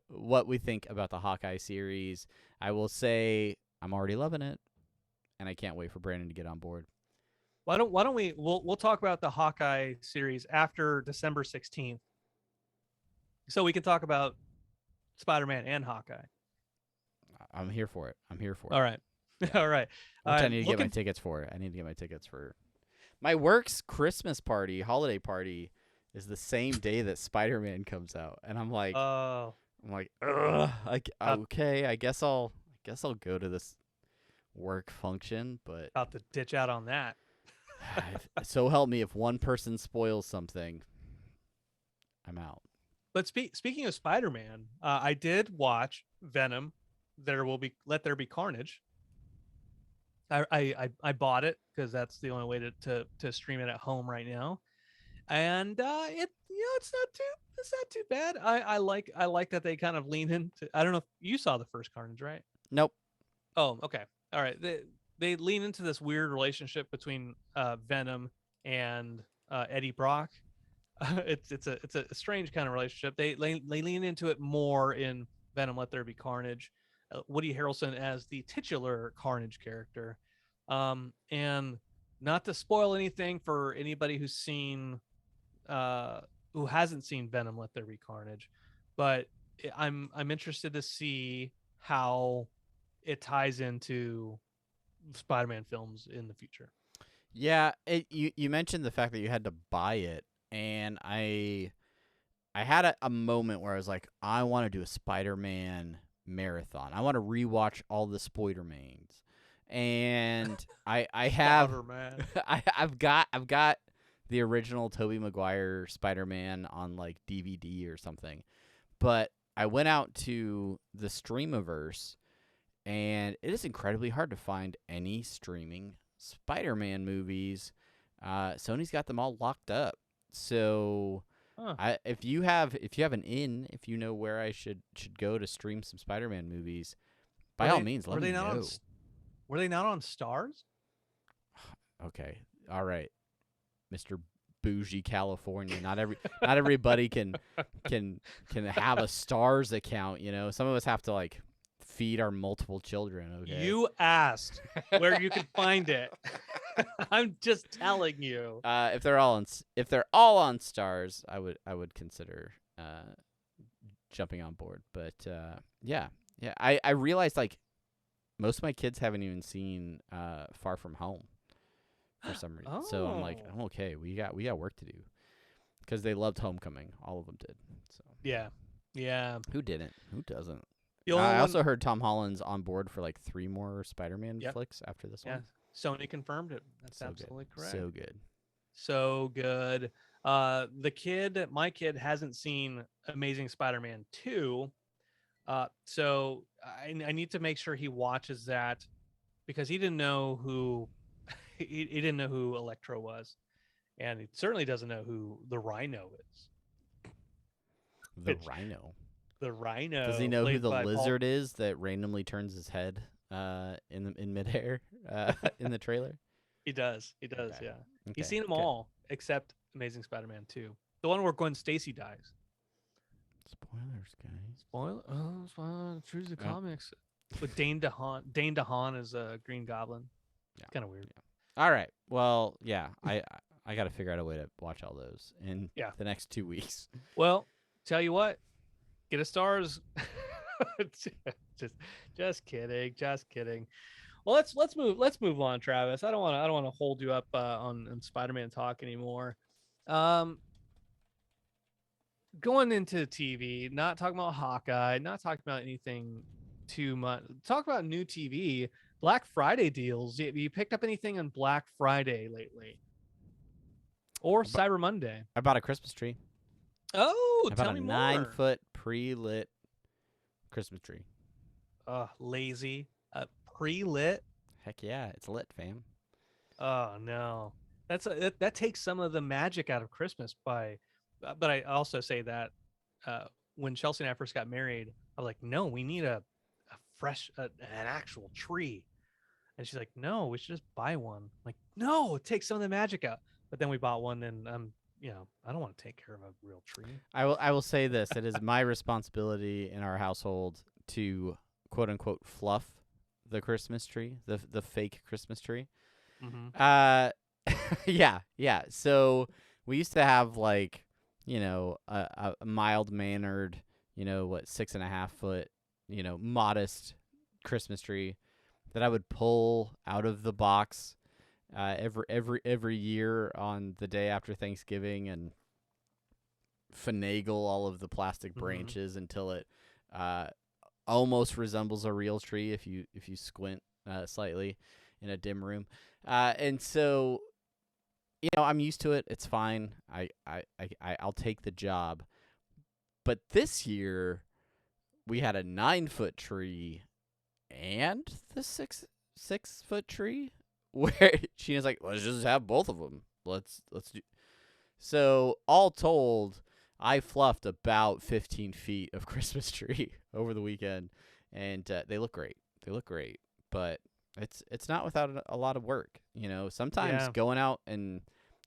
what we think about the Hawkeye series. I will say I'm already loving it, and I can't wait for Brandon to get on board. Why don't we'll talk about the Hawkeye series after December 16th, so we can talk about Spider-Man and Hawkeye. I'm here for it. All right. Yeah. All right. Which I need to get my tickets for. I need to get my tickets for my work's Christmas party, holiday party is the same day that Spider-Man comes out, and I'm like, ugh. Okay, I guess I'll go to this work function, but about to ditch out on that. So help me, if one person spoils something, I'm out. But speaking of Spider-Man, I did watch Venom Let There Be Carnage. I bought it because that's the only way to stream it at home right now, and it's not too bad. I like that they kind of lean into. I don't know if you saw the first Carnage, right? Nope. Oh, okay, all right. They lean into this weird relationship between Venom and Eddie Brock. It's a strange kind of relationship. They lean into it more in Venom: Let There Be Carnage. Woody Harrelson as the titular Carnage character, and not to spoil anything for anybody who hasn't seen Venom: Let There Be Carnage, but I'm interested to see how it ties into Spider-Man films in the future. Yeah, you mentioned the fact that you had to buy it, and I had a moment where I was like, I want to do a Spider-Man marathon. I want to rewatch all the Spider-Mans, and I have Spider-Man. I've got the original Tobey Maguire Spider-Man on like DVD or something, but I went out to the Streamiverse, and it is incredibly hard to find any streaming Spider-Man movies. Sony's got them all locked up. So, Huh. if you have if you know where I should go to stream some Spider-Man movies, by all means, let me know. Were they not on Stars? Okay, all right, Mr. Bougie California. Not everybody can have a Stars account. You know, some of us have to like feed our multiple children. Okay, You asked where you can find it. I'm just telling you. if they're all on Stars, I would consider jumping on board. But yeah, I realized like most of my kids haven't even seen Far From Home for some reason. So I'm like, I'm okay. We got work to do because they loved Homecoming. All of them did. So Yeah. who didn't? Who doesn't? The only I one- also heard Tom Holland's on board for like 3 more Spider-Man Yep. flicks after this Yeah. one. Sony confirmed it. That's So absolutely good. correct. So good. So good. My kid hasn't seen Amazing Spider-Man 2. So I need to make sure he watches that because he didn't know who he didn't know who Electro was. And he certainly doesn't know who the Rhino is. The Rhino. The Rhino. Does he know who played the by Paul- lizard is that randomly turns his head in midair in the trailer? He does. Yeah. Okay, He's seen them good. all except Amazing Spider-Man 2. The one where Gwen Stacy dies. Spoilers, guys. Spoiler. True to the Yeah. comics. With Dane DeHaan as a Green Goblin. Yeah. Kind of weird. Yeah. All right. Well, yeah. I got to figure out a way to watch all those in Yeah. the next 2 weeks. Well, tell you what, get a Stars. just kidding. Well, let's move on, Travis. I don't want to hold you up on Spider-Man talk anymore. Going into TV, not talking about Hawkeye, not talking about anything too much. Talk about new TV, Black Friday deals. Have you picked up anything on Black Friday lately? Or Cyber Monday? I bought a Christmas tree. Oh, I bought tell a me more. 9-foot pre-lit Christmas tree. Lazy. Pre-lit. Heck yeah, it's lit, fam. Oh no, that takes some of the magic out of Christmas. But I also say that when Chelsea and I first got married, I was like, no, we need a fresh, an actual tree. And she's like, no, we should just buy one. I'm like, no, it takes some of the magic out. But then we bought one, and I don't want to take care of a real tree. I will say this: it is my responsibility in our household to quote unquote fluff the Christmas tree, the fake Christmas tree. Mm-hmm. Yeah. So we used to have like, a mild mannered, 6.5 foot, modest Christmas tree that I would pull out of the box every year on the day after Thanksgiving and finagle all of the plastic branches until it almost resembles a real tree if you squint slightly in a dim room. And so, I'm used to it. It's fine. I'll take the job. But this year we had a 9-foot tree and the 6 foot tree, where Sheena's like, let's just have both of them. Let's do. So all told, I fluffed about 15 feet of Christmas tree over the weekend, and they look great. They look great, but it's not without a lot of work. You know, sometimes Yeah. going out and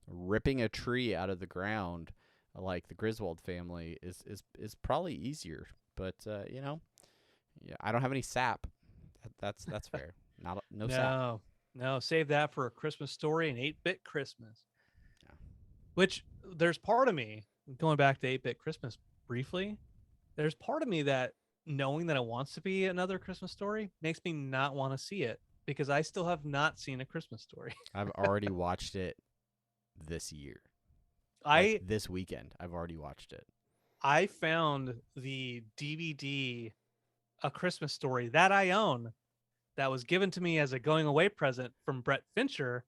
ripping a tree out of the ground, like the Griswold family, is probably easier. But you know, yeah, I don't have any sap. That's fair. No sap. No, save that for a Christmas Story and 8-Bit Christmas. Yeah. Which there's part of me, going back to 8-Bit Christmas briefly, there's part of me that knowing that it wants to be another Christmas Story makes me not want to see it because I still have not seen a Christmas Story. I've already watched it this year. This weekend, I've already watched it. I found the DVD A Christmas Story that I own that was given to me as a going away present from Brett Fincher.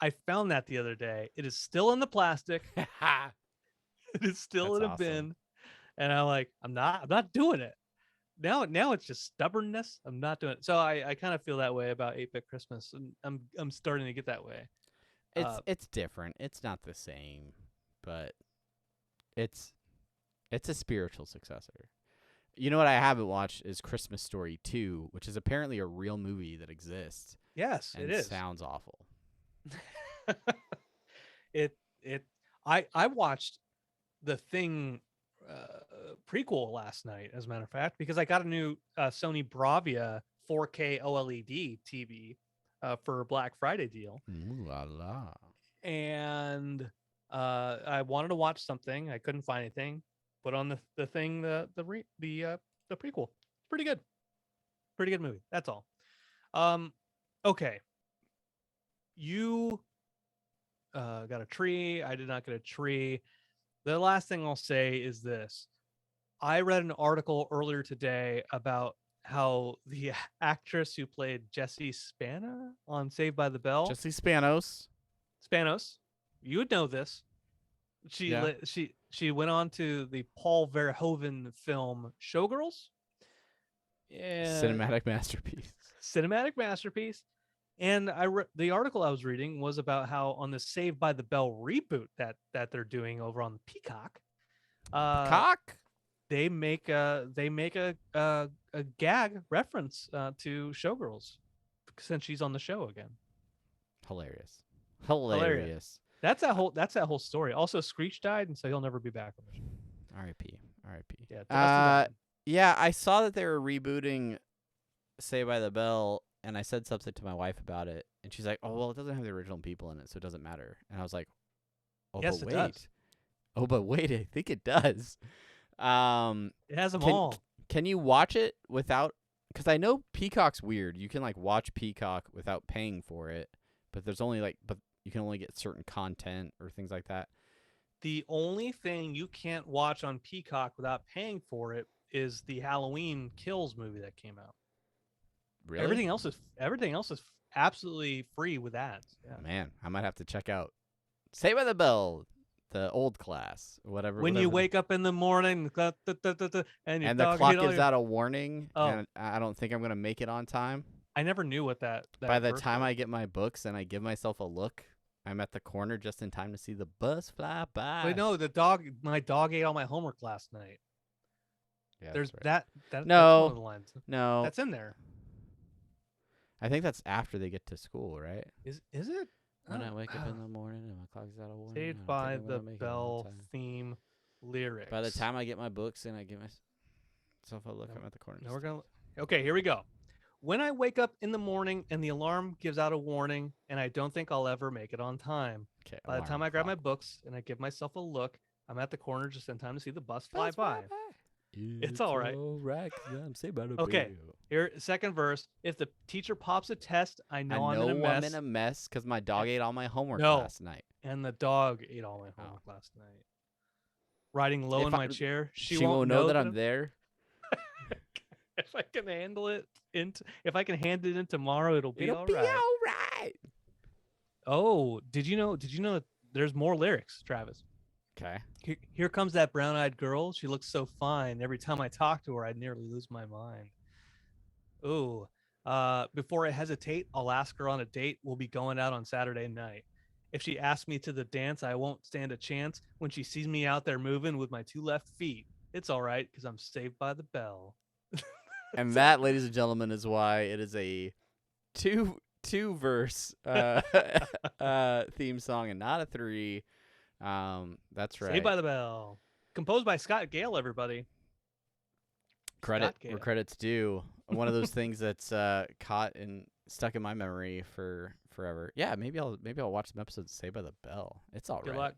I found that the other day. It is still in the plastic. It is still That's in a awesome. bin. And I'm not doing it. Now it's just stubbornness. I'm not doing it. So I kind of feel that way about 8-Bit Christmas, and I'm starting to get that way. It's different. It's not the same, but it's a spiritual successor. You know what I haven't watched is Christmas Story 2, which is apparently a real movie that exists. Yes, and it is. Sounds awful. I watched the Thing prequel last night, as a matter of fact, because I got a new Sony Bravia 4K OLED TV for a Black Friday deal. Ooh la la. And I wanted to watch something. I couldn't find anything. Put on the Thing, the prequel. Pretty good movie. That's all. Okay. You got a tree. I did not get a tree. The last thing I'll say is this. I read an article earlier today about how the actress who played Jessie Spano on Saved by the Bell, Jesse Spanos. you would know this. She went on to the Paul Verhoeven film Showgirls. Yeah. Cinematic masterpiece. And the article I was reading was about how on the Saved by the Bell reboot that they're doing over on the Peacock, they make a gag reference to Showgirls since she's on the show again. Hilarious. That's that whole story. Also, Screech died, and so he'll never be back on the show. R.I.P. Yeah. Yeah, I saw that they were rebooting Saved by the Bell, and I said something to my wife about it, and she's like, "Oh, well, it doesn't have the original people in it, so it doesn't matter." And I was like, "Oh, yes, but it does. Oh, but wait, I think it does." It has them all. Can you watch it without? Because I know Peacock's weird. You can watch Peacock without paying for it, but there's only but you can only get certain content or things like that. The only thing you can't watch on Peacock without paying for it is the Halloween Kills movie that came out. Really? Everything else is absolutely free with ads. Yeah. Man, I might have to check out Saved by the Bell, the old class, whatever. When you wake up in the morning, and the clock gives out a warning, and I don't think I'm gonna make it on time. I never knew what that By the time I get my books and I give myself a look, I'm at the corner just in time to see the bus fly by. Wait, no, my dog ate all my homework last night. Yeah, there's right. that's No, one of the lines. No, that's in there. I think that's after they get to school, right? Is it? When I wake up in the morning and my clock's out of warning. Saved by the Bell theme lyrics. By the time I get my books and I give myself a look, I'm at the corner. No, okay, here we go. When I wake up in the morning and the alarm gives out a warning and I don't think I'll ever make it on time. Okay. By the time I grab my books and I give myself a look, I'm at the corner just in time to see the bus fly by. It's all right. I'm Saved by the Okay. Here, second verse. If the teacher pops a test, I know I'm in a mess because my dog ate all my homework last night. And the dog ate all my homework last night. Riding low in my chair, she won't know that I'm there. If I can handle it, if I can hand it in tomorrow, it'll be all right. Oh, did you know that there's more lyrics, Travis? Okay. Here comes that brown-eyed girl. She looks so fine. Every time I talk to her, I nearly lose my mind. Ooh, Before I hesitate, I'll ask her on a date. We'll be going out on Saturday night. If she asks me to the dance, I won't stand a chance. When she sees me out there moving with my 2 left feet, it's all right because I'm saved by the bell. And that, ladies and gentlemen, is why it is a two verse theme song and not a 3. That's right. Saved by the Bell. Composed by Scott Gale, everybody. Credit Scott Gale. where credit's due. One of those things that's caught and stuck in my memory for forever. Yeah, maybe I'll watch some episodes of Saved by the Bell. It's all Good right. luck.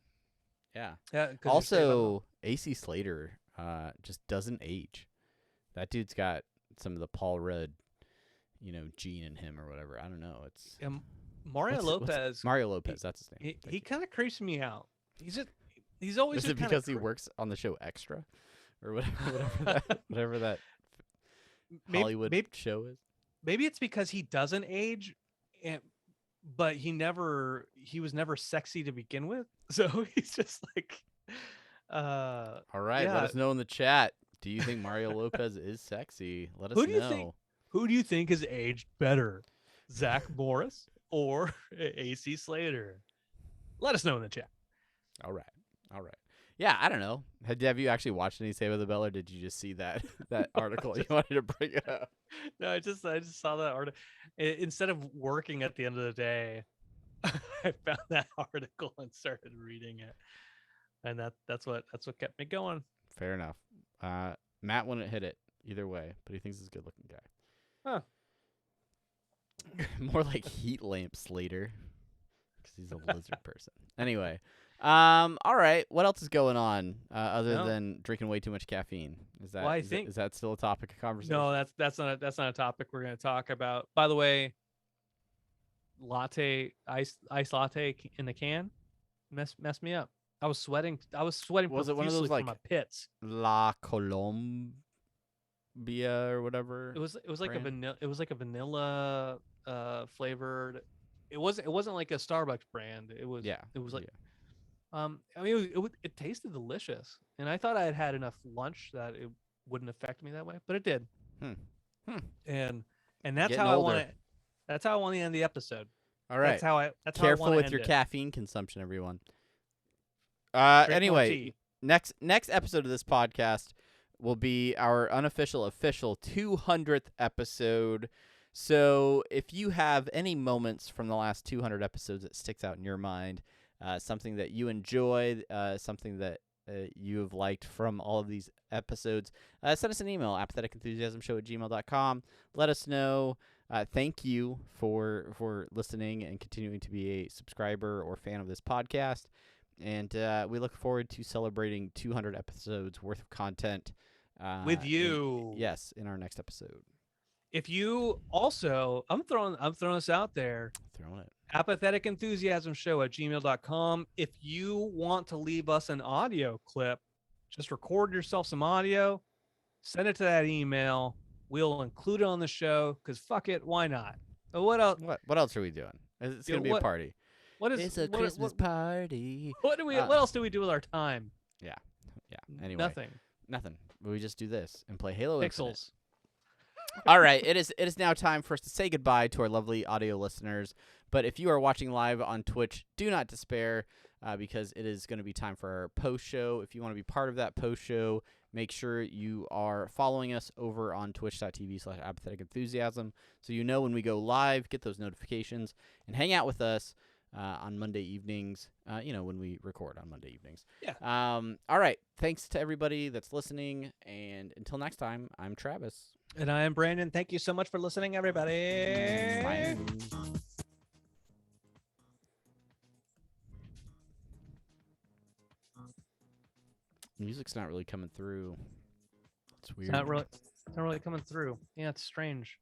Yeah. 'Cause you're Also, AC Slater just doesn't age. That dude's got some of the Paul Rudd, gene in him or whatever. I don't know. It's Mario Lopez. Mario Lopez. That's his name. He kind of creeps me out. He's always. Is it because he works on the show Extra, or whatever that Hollywood show is? Maybe it's because he doesn't age, but he was never sexy to begin with. So he's just like. All right, yeah. let us know in the chat. Do you think Mario Lopez is sexy? Let us know. Who do you think has aged better, Zach Morris or AC Slater? Let us know in the chat. All right. Yeah, I don't know. Have you actually watched any Saved by the Bell, or did you just see that article? You wanted to bring it up? No, I just saw that article. Instead of working at the end of the day, I found that article and started reading it, and that's what kept me going. Fair enough. Matt wouldn't hit it either way, but he thinks he's a good-looking guy. Huh. More like Heat Lamp Slater, because he's a lizard person. Anyway. All right. What else is going on other than drinking way too much caffeine? Is that still a topic of conversation? No, that's not a topic we're going to talk about. By the way, ice latte in the can messed me up. I was sweating. Was it one of those like my pits? La Colombia or whatever? It was like a vanilla. It was like a vanilla flavored. It wasn't like a Starbucks brand. It was like. Yeah. I mean, it tasted delicious, and I thought I had had enough lunch that it wouldn't affect me that way, but it did. And that's how I want it. That's how I want to end the episode. All right. That's careful how I with your caffeine consumption, everyone. Anyway, next episode of this podcast will be our official 200th episode. So if you have any moments from the last 200 episodes that sticks out in your mind, something that you enjoyed, something that you have liked from all of these episodes, send us an email, apatheticenthusiasmshow@gmail.com. Let us know. Thank you for listening and continuing to be a subscriber or fan of this podcast. And we look forward to celebrating 200 episodes worth of content with you. In our next episode. If you also, I'm throwing this out there. Throwing it. apatheticenthusiasmshow@gmail.com. If you want to leave us an audio clip, just record yourself some audio, send it to that email. We'll include it on the show because fuck it, why not? What else? What else are we doing? It's gonna be a party. It's a Christmas party. What else do we do with our time? Yeah. Anyway, nothing. We just do this and play Halo Infinite. All right, it is now time for us to say goodbye to our lovely audio listeners. But if you are watching live on Twitch, do not despair because it is going to be time for our post show. If you want to be part of that post show, make sure you are following us over on twitch.tv/apatheticenthusiasm so you know when we go live, get those notifications, and hang out with us on Monday evenings, when we record on Monday evenings. Yeah. All right, thanks to everybody that's listening, and until next time, I'm Travis. And I am Brandon. Thank you so much for listening, everybody. Bye. Music's not really coming through. It's weird. It's not really coming through. Yeah, it's strange.